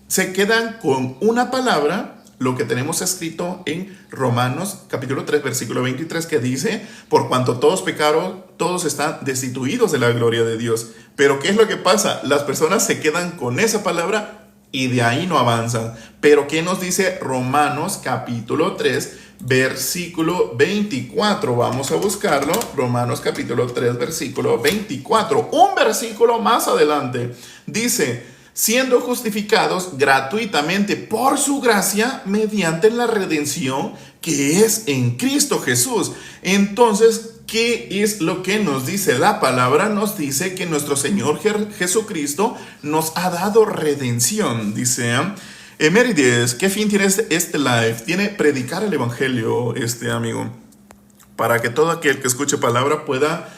se quedan con una palabra, lo que tenemos escrito en Romanos capítulo 3 versículo 23, que dice: por cuanto todos pecaron, todos están destituidos de la gloria de Dios. Pero ¿qué es lo que pasa? Las personas se quedan con esa palabra y de ahí no avanzan. Pero ¿qué nos dice Romanos capítulo 3 versículo 24? Vamos a buscarlo. Romanos capítulo 3 versículo 24, un versículo más adelante. Dice: siendo justificados gratuitamente por su gracia mediante la redención que es en Cristo Jesús. Entonces, ¿qué es lo que nos dice la palabra? Nos dice que nuestro Señor Jesucristo nos ha dado redención. Dice, Emérides, ¿qué fin tiene este live? Tiene predicar el evangelio, amigo, para que todo aquel que escuche palabra pueda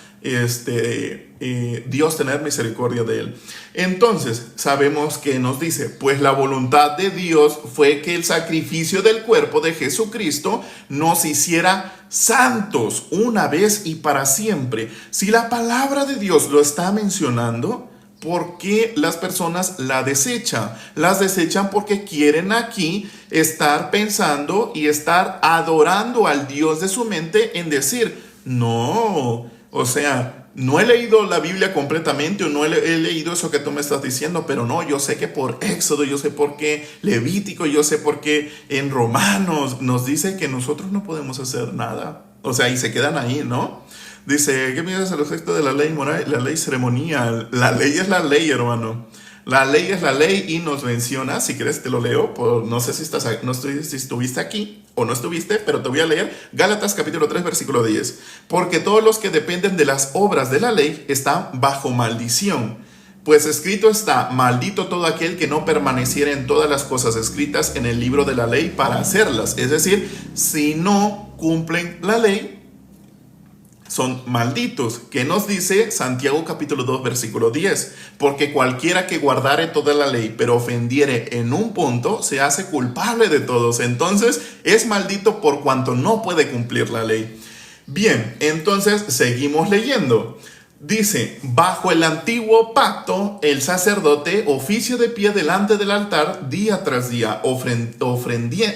Dios tener misericordia de él. Entonces sabemos que nos dice, pues la voluntad de Dios fue que el sacrificio del cuerpo de Jesucristo nos hiciera santos una vez y para siempre. Si la palabra de Dios lo está mencionando, ¿por qué las personas la desechan? Las desechan porque quieren aquí estar pensando y estar adorando al Dios de su mente en decir, no, o sea, no he leído la Biblia completamente o no he leído eso que tú me estás diciendo, pero no, yo sé que por Éxodo, yo sé por qué Levítico, yo sé por qué en Romanos nos dice que nosotros no podemos hacer nada. O sea, y se quedan ahí, ¿no? Dice, ¿qué piensas al respecto de la ley moral, la ley ceremonial? La ley es la ley, hermano. La ley es la ley y nos menciona, si quieres te lo leo, no sé si estuviste aquí o no estuviste, pero te voy a leer Gálatas capítulo 3 versículo 10. Porque todos los que dependen de las obras de la ley están bajo maldición. Pues escrito está, maldito todo aquel que no permaneciera en todas las cosas escritas en el libro de la ley para hacerlas. Es decir, si no cumplen la ley, son malditos. ¿Qué nos dice Santiago capítulo 2 versículo 10? Porque cualquiera que guardare toda la ley pero ofendiere en un punto se hace culpable de todos. Entonces es maldito por cuanto no puede cumplir la ley. Bien, entonces seguimos leyendo. Dice, bajo el antiguo pacto, el sacerdote oficio de pie delante del altar día tras día,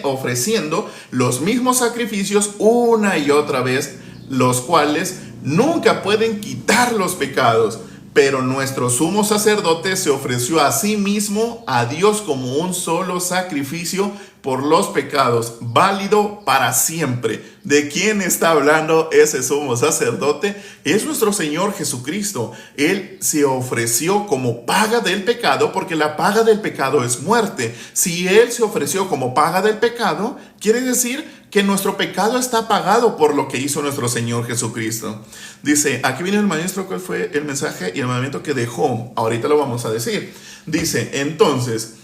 ofreciendo los mismos sacrificios una y otra vez, los cuales nunca pueden quitar los pecados. Pero nuestro sumo sacerdote se ofreció a sí mismo a Dios como un solo sacrificio por los pecados, válido para siempre. ¿De quién está hablando ese sumo sacerdote? Es nuestro Señor Jesucristo. Él se ofreció como paga del pecado, porque la paga del pecado es muerte. Si Él se ofreció como paga del pecado, quiere decir que nuestro pecado está pagado por lo que hizo nuestro Señor Jesucristo. Dice, aquí viene el maestro, ¿cuál fue el mensaje y el mandamiento que dejó? Ahorita lo vamos a decir. Dice, entonces,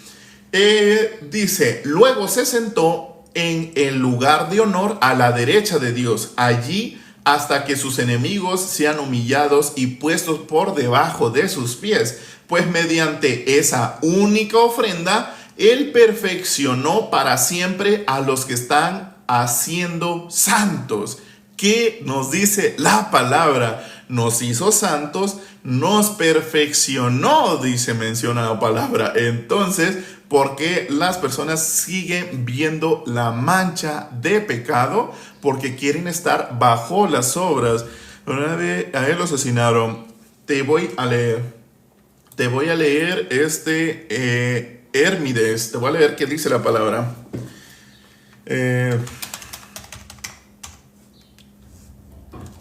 luego se sentó en el lugar de honor a la derecha de Dios, allí hasta que sus enemigos sean humillados y puestos por debajo de sus pies. Pues mediante esa única ofrenda, Él perfeccionó para siempre a los que están haciendo santos. ¿Qué nos dice la palabra? Nos hizo santos, nos perfeccionó, menciona la palabra. Entonces, ¿por qué las personas siguen viendo la mancha de pecado? Porque quieren estar bajo las obras. A él lo asesinaron. Te voy a leer Hermides. Te voy a leer qué dice la palabra.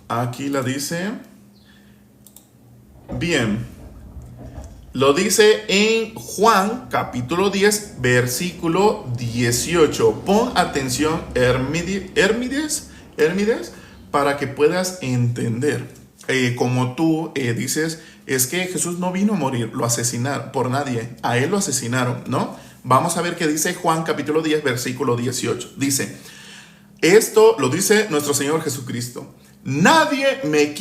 Aquí la dice. Bien. Lo dice en Juan capítulo 10 versículo 18. Pon atención, Hermides, para que puedas entender. Como tú dices, es que Jesús no vino a morir, lo asesinaron por nadie. A Él lo asesinaron, ¿no? Vamos a ver qué dice Juan capítulo 10 versículo 18. Dice, esto lo dice nuestro Señor Jesucristo. Nadie me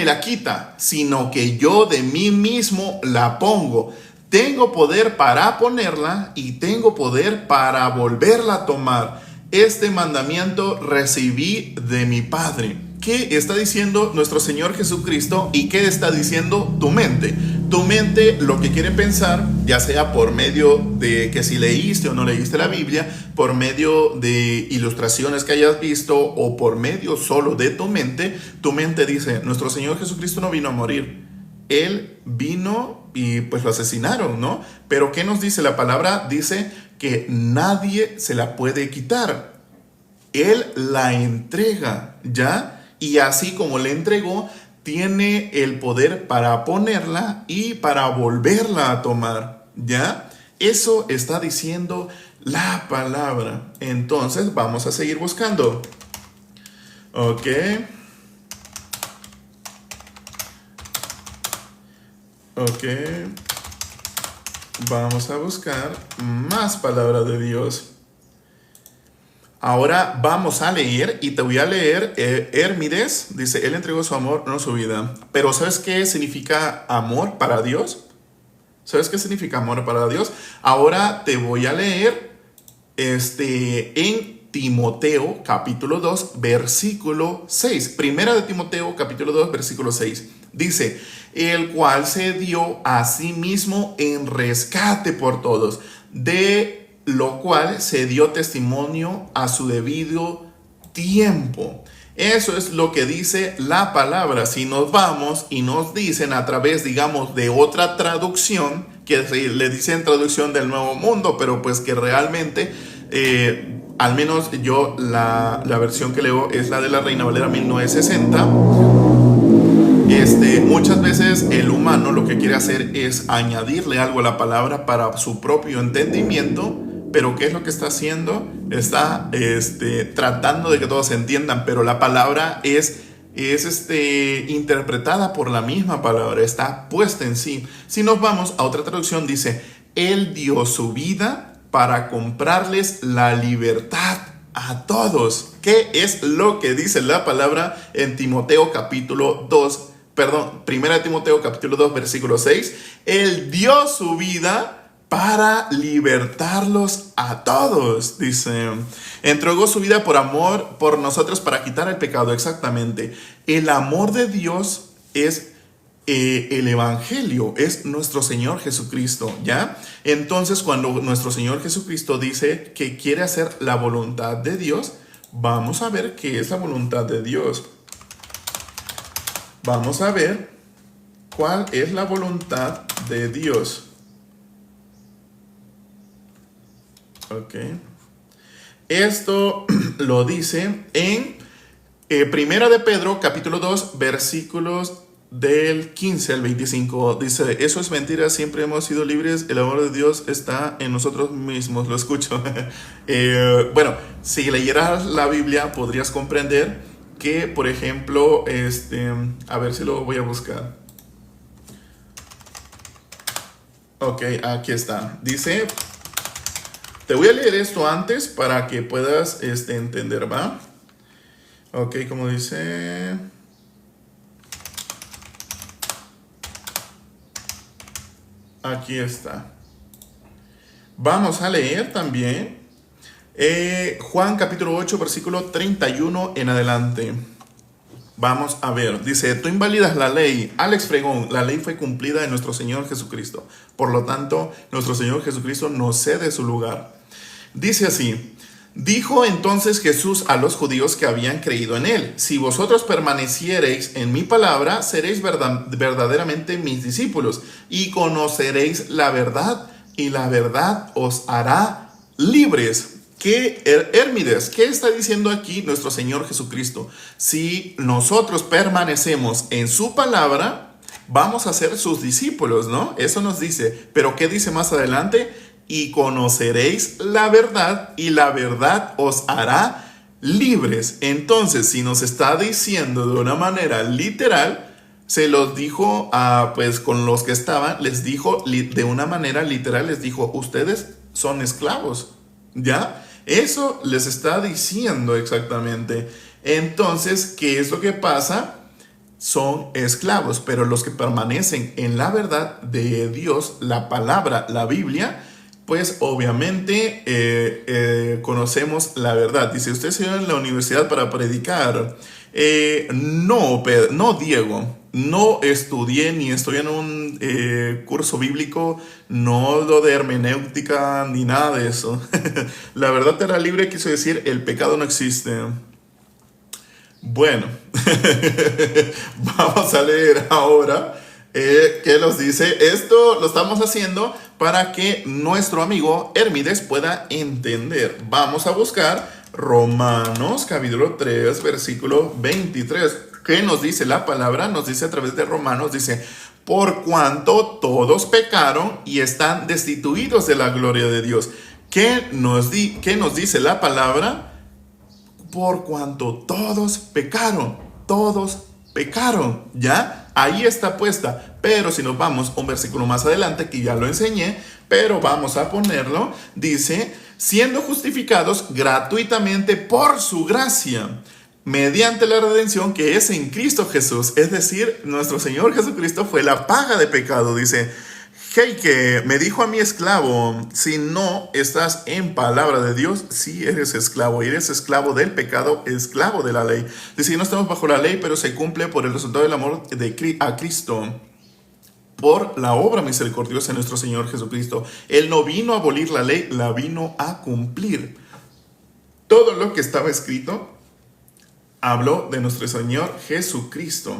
la quita, sino que yo de mí mismo la pongo. Tengo poder para ponerla y tengo poder para volverla a tomar. Este mandamiento recibí de mi Padre. ¿Qué está diciendo nuestro Señor Jesucristo y qué está diciendo tu mente? Tu mente lo que quiere pensar, ya sea por medio de que si leíste o no leíste la Biblia, por medio de ilustraciones que hayas visto o por medio solo de tu mente dice, nuestro Señor Jesucristo no vino a morir. Él vino y pues lo asesinaron, ¿no? Pero ¿qué nos dice la palabra? Dice que nadie se la puede quitar. Él la entrega, ¿ya? Y así como le entregó, tiene el poder para ponerla y para volverla a tomar, ¿ya? Eso está diciendo la palabra. Entonces vamos a seguir buscando. Ok. Ok. Vamos a buscar más palabra de Dios. Ahora vamos a leer y te voy a leer Hermides. Dice, él entregó su amor, no su vida. Pero ¿sabes qué significa amor para Dios? ¿Sabes qué significa amor para Dios? Ahora te voy a leer en Timoteo capítulo 2 versículo 6. Primera de Timoteo capítulo 2 versículo 6. Dice, el cual se dio a sí mismo en rescate por todos, de lo cual se dio testimonio a su debido tiempo. Eso es lo que dice la palabra. Si nos vamos y nos dicen a través, digamos, de otra traducción, que le dicen traducción del Nuevo Mundo, pero pues que realmente, al menos yo, la versión que leo es la de la Reina Valera 1960. Muchas veces el humano lo que quiere hacer es añadirle algo a la palabra para su propio entendimiento. Pero ¿qué es lo que está haciendo? Está tratando de que todos se entiendan, pero la palabra es interpretada por la misma palabra, está puesta en sí. Si nos vamos a otra traducción, dice, Él dio su vida para comprarles la libertad a todos. ¿Qué es lo que dice la palabra en Timoteo capítulo 2? Primera de Timoteo capítulo 2 versículo 6. Él dio su vida para libertarlos a todos, dice. Entregó su vida por amor, por nosotros, para quitar el pecado, exactamente. El amor de Dios es el Evangelio, es nuestro Señor Jesucristo, ¿ya? Entonces, cuando nuestro Señor Jesucristo dice que quiere hacer la voluntad de Dios, vamos a ver qué es la voluntad de Dios. Vamos a ver cuál es la voluntad de Dios. Ok. Esto lo dice en Primera de Pedro, capítulo 2, versículos del 15 al 25. Dice, eso es mentira, siempre hemos sido libres, el amor de Dios está en nosotros mismos. Lo escucho. Bueno, si leyeras la Biblia podrías comprender que, por ejemplo, a ver si lo voy a buscar. Ok, aquí está. Dice... Te voy a leer esto antes para que puedas entender, ¿va? Ok, como dice... Aquí está. Vamos a leer también Juan capítulo 8, versículo 31 en adelante. Vamos a ver, dice, tú invalidas la ley. Alex Fregón, la ley fue cumplida en nuestro Señor Jesucristo. Por lo tanto, nuestro Señor Jesucristo nos cede su lugar. Dice así, dijo entonces Jesús a los judíos que habían creído en él, si vosotros permaneciereis en mi palabra, seréis verdaderamente mis discípulos y conoceréis la verdad y la verdad os hará libres. Hermides, ¿qué está diciendo aquí nuestro Señor Jesucristo? Si nosotros permanecemos en su palabra, vamos a ser sus discípulos, ¿no? Eso nos dice. Pero ¿qué dice más adelante? Y conoceréis la verdad y la verdad os hará libres. Entonces, si nos está diciendo de una manera literal, se los dijo pues con los que estaban, les dijo de una manera literal, les dijo, ustedes son esclavos, ¿ya? Eso les está diciendo exactamente. Entonces, ¿qué es lo que pasa? Son esclavos, pero los que permanecen en la verdad de Dios, la palabra, la Biblia, pues obviamente conocemos la verdad. Dice, ¿usted se va a la universidad para predicar? No, Diego. No estudié ni estoy en un curso bíblico, no lo de hermenéutica ni nada de eso. La verdad era libre, quiso decir, el pecado no existe. Bueno, vamos a leer ahora qué nos dice. Esto lo estamos haciendo para que nuestro amigo Hermides pueda entender. Vamos a buscar Romanos capítulo 3, versículo 23. ¿Qué nos dice la palabra? Nos dice a través de Romanos, dice, por cuanto todos pecaron y están destituidos de la gloria de Dios. ¿Qué nos dice la palabra? Por cuanto todos pecaron, ¿ya? Ahí está puesta. Pero si nos vamos a un versículo más adelante, que ya lo enseñé, pero vamos a ponerlo, dice, siendo justificados gratuitamente por su gracia, mediante la redención que es en Cristo Jesús. Es decir, nuestro Señor Jesucristo fue la paga de pecado. Dice, hey, que me dijo a mi esclavo, si no estás en palabra de Dios, sí eres esclavo del pecado, esclavo de la ley. Dice, no estamos bajo la ley, pero se cumple por el resultado del amor a Cristo, por la obra misericordiosa de nuestro Señor Jesucristo. Él no vino a abolir la ley, la vino a cumplir. Todo lo que estaba escrito habló de nuestro Señor Jesucristo.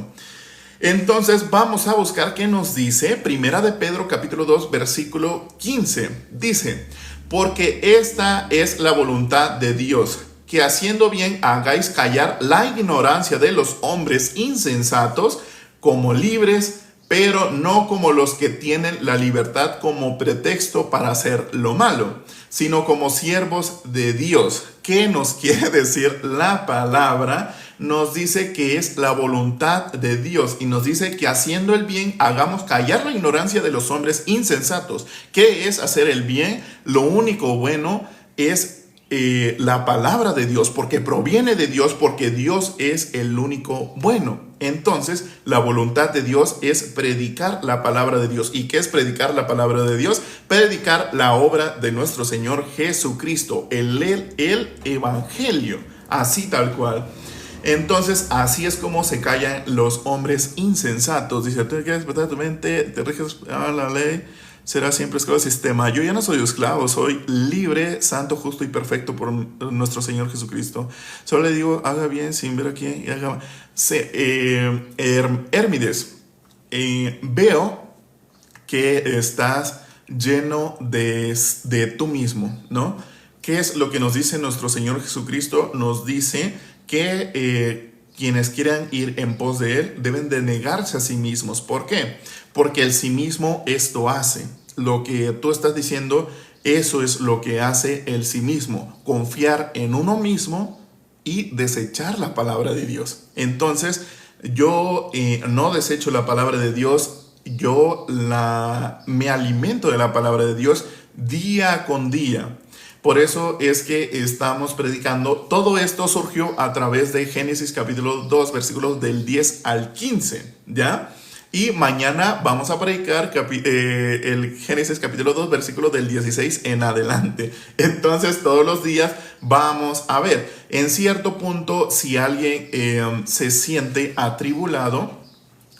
Entonces vamos a buscar qué nos dice Primera de Pedro capítulo 2 versículo 15. Dice, porque esta es la voluntad de Dios, que haciendo bien hagáis callar la ignorancia de los hombres insensatos, como libres, pero no como los que tienen la libertad como pretexto para hacer lo malo, sino como siervos de Dios. ¿Qué nos quiere decir la palabra? Nos dice que es la voluntad de Dios y nos dice que haciendo el bien hagamos callar la ignorancia de los hombres insensatos. ¿Qué es hacer el bien? Lo único bueno es la palabra de Dios, porque proviene de Dios, porque Dios es el único bueno. Entonces, la voluntad de Dios es predicar la palabra de Dios. ¿Y qué es predicar la palabra de Dios? Predicar la obra de nuestro Señor Jesucristo, el evangelio, así tal cual. Entonces, así es como se callan los hombres insensatos. Dice, tú quieres respetar tu mente, te riges a la ley, será siempre esclavo del sistema. Yo ya no soy esclavo, soy libre, santo, justo y perfecto por nuestro Señor Jesucristo. Solo le digo, haga bien sin ver a quién y haga... Hermides, veo que estás lleno de tú mismo, ¿no? ¿Qué es lo que nos dice nuestro Señor Jesucristo? Nos dice que quienes quieran ir en pos de Él deben de negarse a sí mismos. ¿Por qué? Porque el sí mismo esto hace. Lo que tú estás diciendo, eso es lo que hace el sí mismo. Confiar en uno mismo y desechar la palabra de Dios. Entonces, yo no desecho la palabra de Dios, yo me alimento de la palabra de Dios día con día. Por eso es que estamos predicando. Todo esto surgió a través de Génesis capítulo 2, versículos del 10 al 15, ¿ya? Y mañana vamos a predicar el Génesis capítulo 2, versículo del 16 en adelante. Entonces, todos los días vamos a ver. En cierto punto, si alguien se siente atribulado,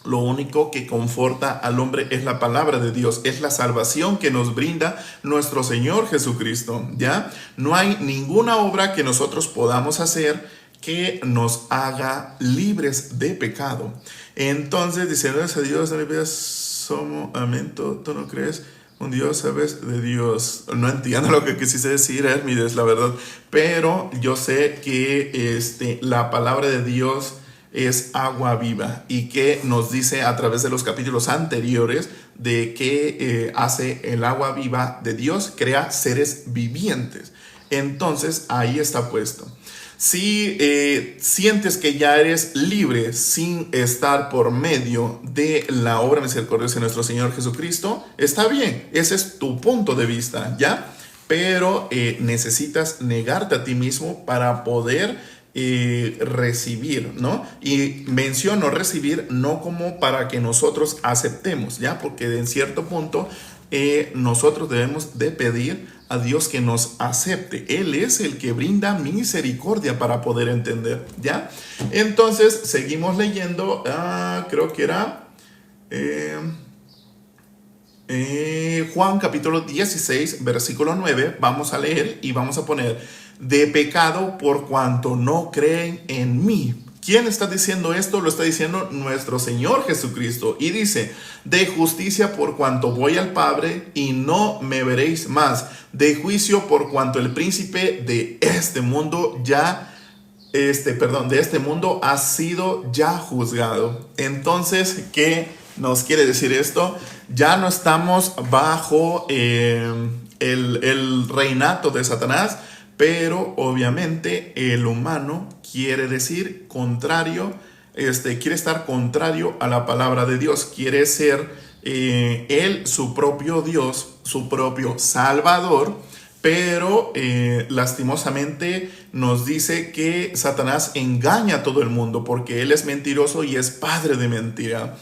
lo único que conforta al hombre es la palabra de Dios, es la salvación que nos brinda nuestro Señor Jesucristo, ¿ya? No hay ninguna obra que nosotros podamos hacer que nos haga libres de pecado. Entonces, dice, gracias a Dios, en mi vida somos, amén, ¿tú no crees? Un Dios, ¿sabes? De Dios. No entiendo lo que quisiste decir, Hermides, la verdad, pero yo sé que la palabra de Dios es agua viva y que nos dice a través de los capítulos anteriores de que hace el agua viva de Dios, crea seres vivientes. Entonces, ahí está puesto. Si sientes que ya eres libre sin estar por medio de la obra misericordiosa de nuestro Señor Jesucristo, está bien, ese es tu punto de vista, ¿ya? Pero necesitas negarte a ti mismo para poder recibir, ¿no? Y menciono recibir no como para que nosotros aceptemos, ¿ya? Porque en cierto punto nosotros debemos de pedir a Dios que nos acepte. Él es el que brinda misericordia para poder entender, ¿ya? Entonces, seguimos leyendo, creo que era Juan capítulo 16, versículo 9. Vamos a leer y vamos a poner, de pecado por cuanto no creen en mí. ¿Quién está diciendo esto? Lo está diciendo nuestro Señor Jesucristo. Y dice, de justicia por cuanto voy al Padre y no me veréis más. De juicio por cuanto el príncipe de este mundo ya de este mundo ha sido ya juzgado. Entonces, ¿qué nos quiere decir esto? Ya no estamos bajo el reinato de Satanás, pero obviamente el humano quiere decir contrario, quiere estar contrario a la palabra de Dios, quiere ser él su propio Dios, su propio Salvador. Pero lastimosamente nos dice que Satanás engaña a todo el mundo porque él es mentiroso y es padre de mentira.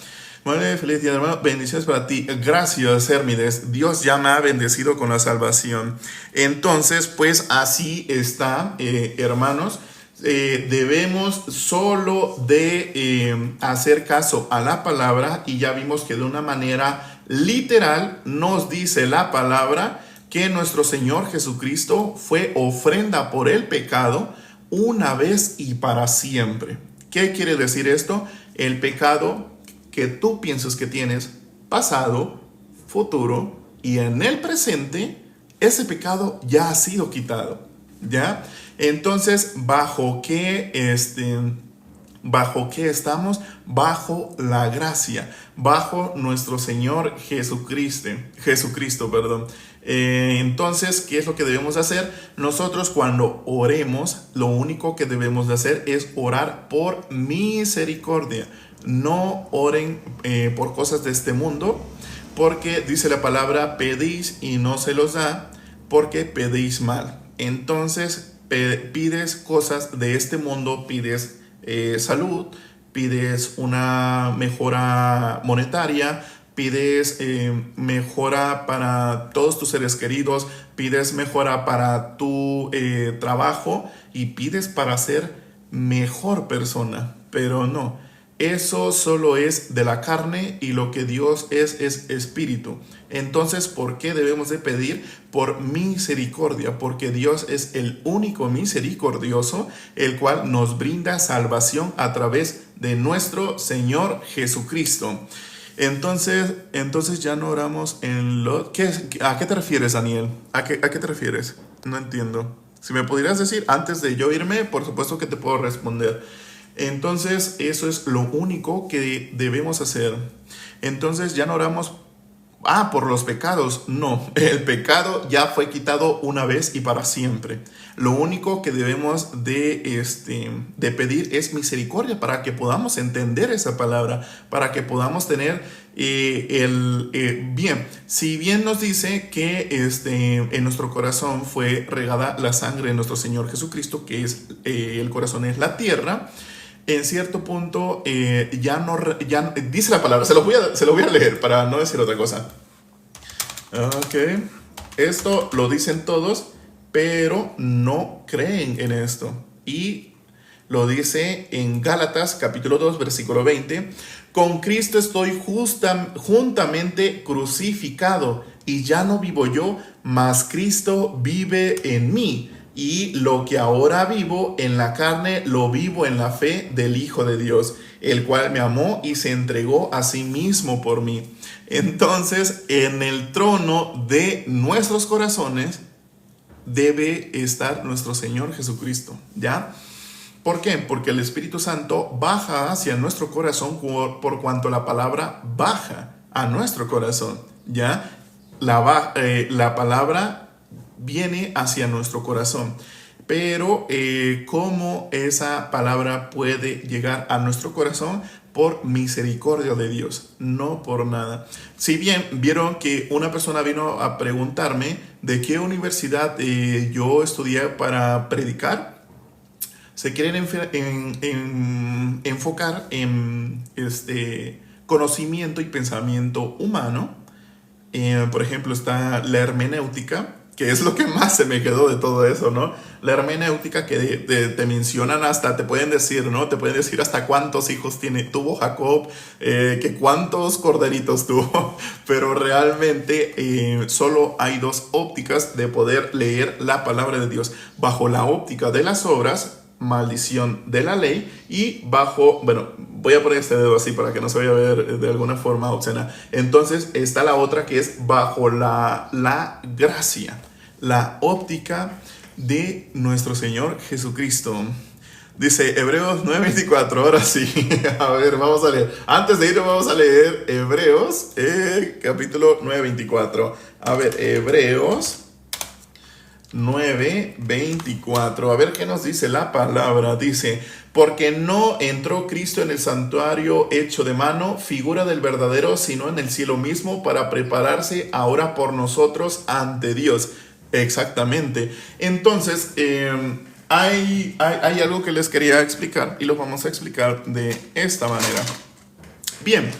Bueno, feliz día, hermano. Bendiciones para ti. Gracias, Hermides. Dios ya me ha bendecido con la salvación. Entonces, pues así está, hermanos. Debemos solo de hacer caso a la palabra, y ya vimos que de una manera literal nos dice la palabra que nuestro Señor Jesucristo fue ofrenda por el pecado una vez y para siempre. ¿Qué quiere decir esto? El pecado que tú piensas que tienes, pasado, futuro y en el presente, ese pecado ya ha sido quitado, ¿ya? Entonces, ¿bajo qué estamos? Bajo la gracia, bajo nuestro Señor Jesucristo, perdón. Entonces, ¿qué es lo que debemos hacer? Nosotros cuando oremos, lo único que debemos de hacer es orar por misericordia. No oren por cosas de este mundo, porque dice la palabra, pedís y no se los da, porque pedís mal. Entonces, pides cosas de este mundo, pides salud, pides una mejora monetaria, pides mejora para todos tus seres queridos, pides mejora para tu trabajo y pides para ser mejor persona, pero no. Eso solo es de la carne, y lo que Dios es espíritu. Entonces, ¿por qué debemos de pedir? Por misericordia, porque Dios es el único misericordioso, el cual nos brinda salvación a través de nuestro Señor Jesucristo. Entonces ya no oramos en lo... ¿A qué te refieres, Daniel? ¿A qué te refieres? No entiendo. Si me pudieras decir antes de yo irme, por supuesto que te puedo responder. Entonces, eso es lo único que debemos hacer. Entonces, ya no oramos por los pecados. No, el pecado ya fue quitado una vez y para siempre. Lo único que debemos de pedir es misericordia, para que podamos entender esa palabra, para que podamos tener bien. Si bien nos dice que en nuestro corazón fue regada la sangre de nuestro Señor Jesucristo, que es el corazón es la tierra. En cierto punto ya dice la palabra, se lo voy a leer para no decir otra cosa. Ok, esto lo dicen todos, pero no creen en esto. Y lo dice en Gálatas capítulo 2 versículo 20. Con Cristo estoy juntamente crucificado, y ya no vivo yo, mas Cristo vive en mí. Y lo que ahora vivo en la carne, lo vivo en la fe del Hijo de Dios, el cual me amó y se entregó a sí mismo por mí. Entonces, en el trono de nuestros corazones debe estar nuestro Señor Jesucristo, ¿ya? ¿Por qué? Porque el Espíritu Santo baja hacia nuestro corazón por cuanto la palabra baja a nuestro corazón, ¿ya? La palabra viene hacia nuestro corazón. Pero ¿cómo esa palabra puede llegar a nuestro corazón? Por misericordia de Dios, no por nada. Si bien vieron que una persona vino a preguntarme de qué universidad yo estudié para predicar, se quieren enfocar en conocimiento y pensamiento humano. Por ejemplo, está la hermenéutica, que es lo que más se me quedó de todo eso, ¿no? La hermenéutica, que te mencionan hasta, te pueden decir, ¿no? Te pueden decir hasta cuántos hijos tuvo Jacob, que cuántos corderitos tuvo, pero realmente solo hay dos ópticas de poder leer la palabra de Dios: bajo la óptica de las obras, maldición de la ley, y bajo, bueno, voy a poner este dedo así para que no se vaya a ver de alguna forma obscena. Entonces está la otra, que es bajo la gracia, la óptica de nuestro Señor Jesucristo. Dice Hebreos 9:24. Ahora sí. A ver, vamos a leer. Antes de ir, vamos a leer Hebreos, capítulo 9:24. A ver, Hebreos 9:24. A ver qué nos dice la palabra. Dice, porque no entró Cristo en el santuario hecho de mano, figura del verdadero, sino en el cielo mismo, para prepararse ahora por nosotros ante Dios. Exactamente. Entonces, hay algo que les quería explicar y lo vamos a explicar de esta manera. Bien,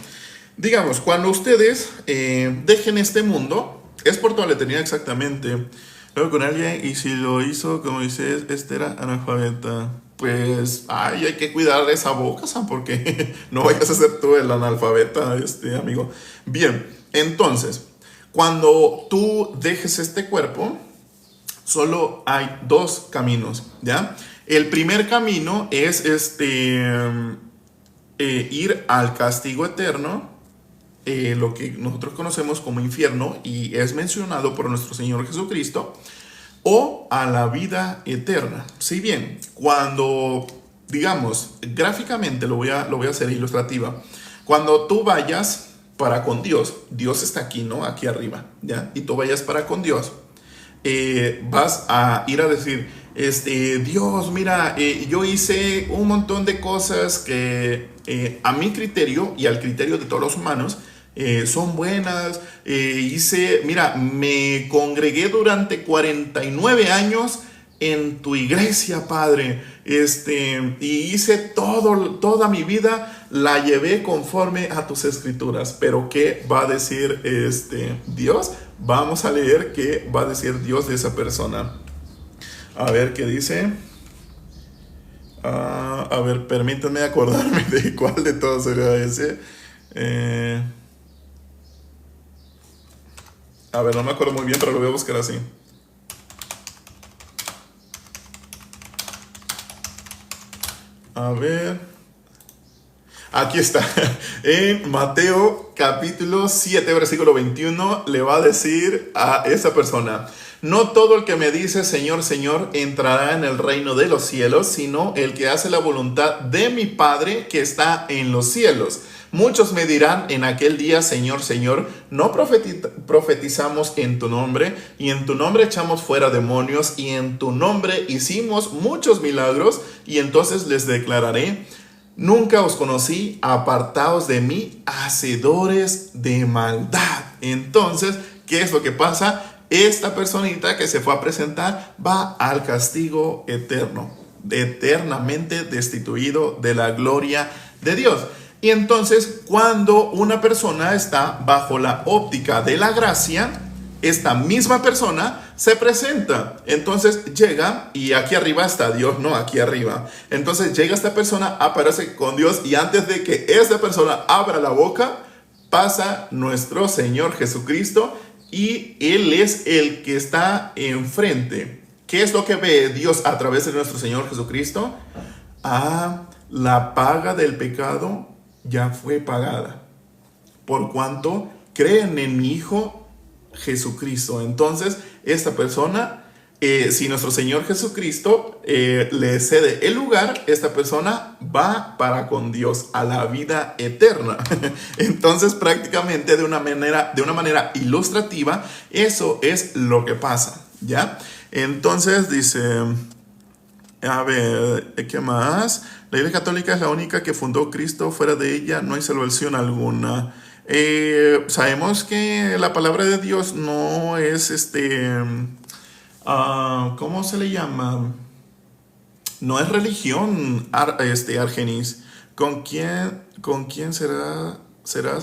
digamos, cuando ustedes dejen este mundo, es por toda la eternidad exactamente. Luego con alguien, y si lo hizo, como dices, este era analfabeta. Pues, hay que cuidar de esa boca, ¿sabes? Porque no vayas a ser tú el analfabeta, amigo. Bien, entonces, cuando tú dejes este cuerpo, solo hay dos caminos, ¿ya? El primer camino es ir al castigo eterno, lo que nosotros conocemos como infierno y es mencionado por nuestro Señor Jesucristo, o a la vida eterna. Si bien, cuando, digamos, gráficamente lo voy a hacer ilustrativa, cuando tú vayas para con Dios, Dios está aquí, ¿no? Aquí arriba, ¿ya? Y tú vayas para con Dios, vas a ir a decir, Dios, mira, yo hice un montón de cosas que a mi criterio y al criterio de todos los humanos son buenas. Mira, me congregué durante 49 años en tu iglesia, Padre, y hice toda mi vida, la llevé conforme a tus escrituras. Pero ¿qué va a decir Dios? Vamos a leer qué va a decir Dios de esa persona. A ver qué dice. A ver, permítanme acordarme de cuál de todos sería ese. A ver, no me acuerdo muy bien, pero lo voy a buscar así. A ver. Aquí está. En Mateo capítulo 7, versículo 21, le va a decir a esa persona: no todo el que me dice Señor, Señor entrará en el reino de los cielos, sino el que hace la voluntad de mi Padre que está en los cielos. Muchos me dirán en aquel día, Señor, Señor, ¿no profetizamos en tu nombre? Y en tu nombre echamos fuera demonios, y en tu nombre hicimos muchos milagros. Y entonces les declararé: nunca os conocí, apartaos de mí, hacedores de maldad. Entonces, ¿qué es lo que pasa? Esta personita que se fue a presentar va al castigo eterno, eternamente destituido de la gloria de Dios. Y entonces, cuando una persona está bajo la óptica de la gracia, esta misma persona se presenta. Entonces llega, y aquí arriba está Dios, no aquí arriba. Entonces llega esta persona, aparece con Dios, y antes de que esta persona abra la boca, pasa nuestro Señor Jesucristo, y Él es el que está enfrente. ¿Qué es lo que ve Dios a través de nuestro Señor Jesucristo? La paga del pecado ya fue pagada, por cuanto creen en mi Hijo Jesucristo. Entonces, esta persona, si nuestro Señor Jesucristo le cede el lugar, esta persona va para con Dios a la vida eterna. Entonces, prácticamente de una manera ilustrativa, eso es lo que pasa, ¿ya? Entonces dice, a ver, ¿qué más? La Iglesia Católica es la única que fundó Cristo, fuera de ella no hay salvación alguna. Sabemos que la palabra de Dios no es ¿cómo se le llama? No es religión, Argenis. ¿Con quién será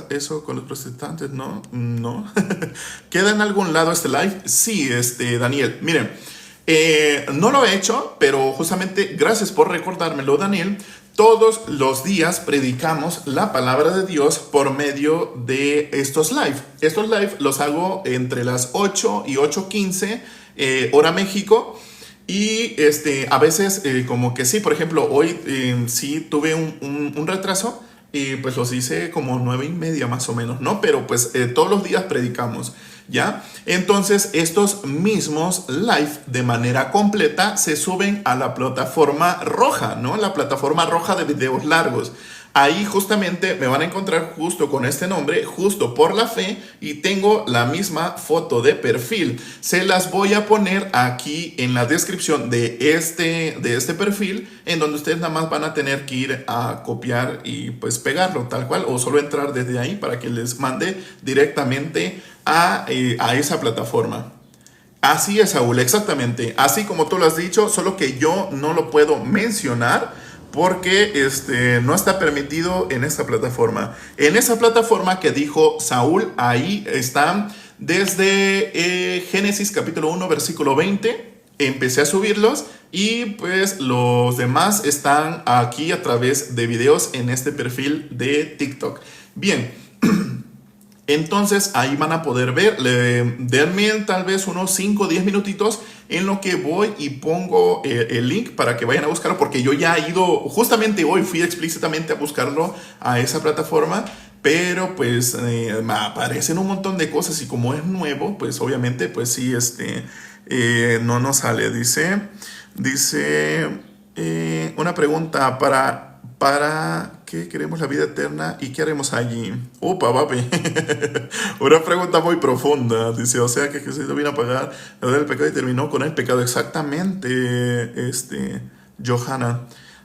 eso con los protestantes? No. ¿Queda en algún lado este live? Sí, Daniel. Miren, no lo he hecho, pero justamente gracias por recordármelo, Daniel. Todos los días predicamos la palabra de Dios por medio de estos live. Estos live los hago entre las 8 y 8:15 hora México. Y a veces como que sí, por ejemplo, hoy sí tuve un retraso. Y pues los hice como 9:30 más o menos, ¿no? Pero pues todos los días predicamos. ¿ya? Entonces, estos mismos live de manera completa se suben a la plataforma roja, ¿no? La plataforma roja de videos largos. Ahí justamente me van a encontrar justo con este nombre, Justo por la Fe, y tengo la misma foto de perfil. Se las voy a poner aquí en la descripción de este perfil, en donde ustedes nada más van a tener que ir a copiar y pues pegarlo tal cual, o solo entrar desde ahí para que les mande directamente a esa plataforma. Así es, Saúl, exactamente. Así como tú lo has dicho, solo que yo no lo puedo mencionar porque no está permitido en esta plataforma. En esa plataforma que dijo Saúl, ahí están desde Génesis capítulo 1, versículo 20. Empecé a subirlos y pues los demás están aquí a través de videos en este perfil de TikTok. Bien. Entonces ahí van a poder ver, denme tal vez unos 5 o 10 minutitos en lo que voy y pongo el link para que vayan a buscarlo, porque yo ya he ido, justamente hoy fui explícitamente a buscarlo a esa plataforma, pero pues me aparecen un montón de cosas y como es nuevo, pues obviamente pues sí, no nos sale. Dice una pregunta ¿Para qué queremos la vida eterna y qué haremos allí? Upa, papi. Una pregunta muy profunda. Dice, o sea que Jesús vino a pagar la deuda del pecado y terminó con el pecado. Exactamente, Johanna.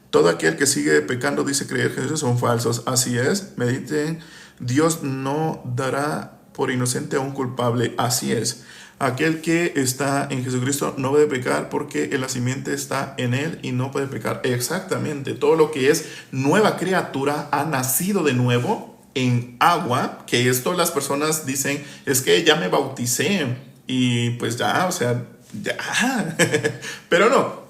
Todo aquel que sigue pecando dice creer que Jesús son falsos. Así es. Mediten, Dios no dará por inocente a un culpable. Así es. Aquel que está en Jesucristo no puede pecar porque la simiente está en él y no puede pecar. Exactamente. Todo lo que es nueva criatura ha nacido de nuevo en agua, que esto las personas dicen, es que ya me bauticé y pues ya, o sea, ya. Pero no,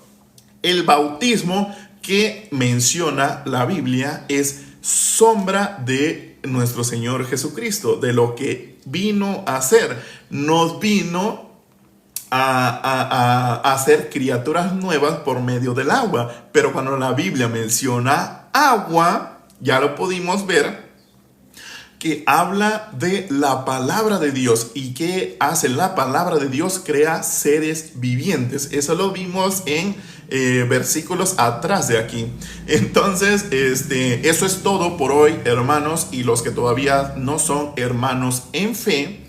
el bautismo que menciona la Biblia es sombra de nuestro Señor Jesucristo, de lo que vino a hacer. Nos vino a hacer criaturas nuevas por medio del agua. Pero cuando la Biblia menciona agua, ya lo pudimos ver, que habla de la palabra de Dios. ¿Y qué hace la palabra de Dios? Crea seres vivientes. Eso lo vimos en versículos atrás de aquí. Entonces, eso es todo por hoy, hermanos, y los que todavía no son hermanos en fe.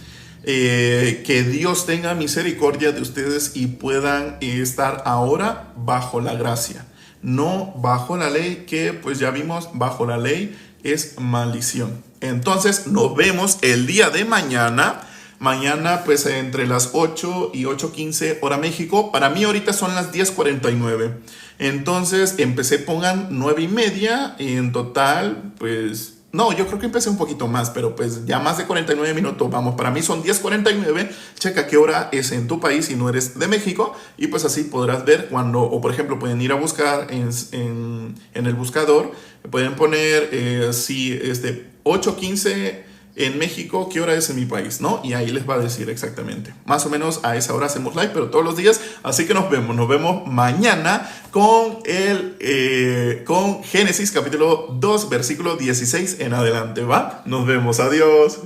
Que Dios tenga misericordia de ustedes y puedan estar ahora bajo la gracia, no bajo la ley, que pues ya vimos, bajo la ley es maldición. Entonces nos vemos el día de mañana. Mañana pues entre las 8 y 8:15 hora México. Para mí ahorita son las 10:49. Entonces pongan 9:30 y en total pues... No, yo creo que empecé un poquito más, pero pues ya más de 49 minutos, vamos, para mí son 10:49, checa qué hora es en tu país si no eres de México, y pues así podrás ver cuando, o por ejemplo pueden ir a buscar en el buscador, pueden poner si 8:15 en México, qué hora es en mi país, ¿no? Y ahí les va a decir exactamente. Más o menos a esa hora hacemos live, pero todos los días. Así que nos vemos mañana con con Génesis capítulo 2, versículo 16 en adelante, ¿va? Nos vemos, adiós.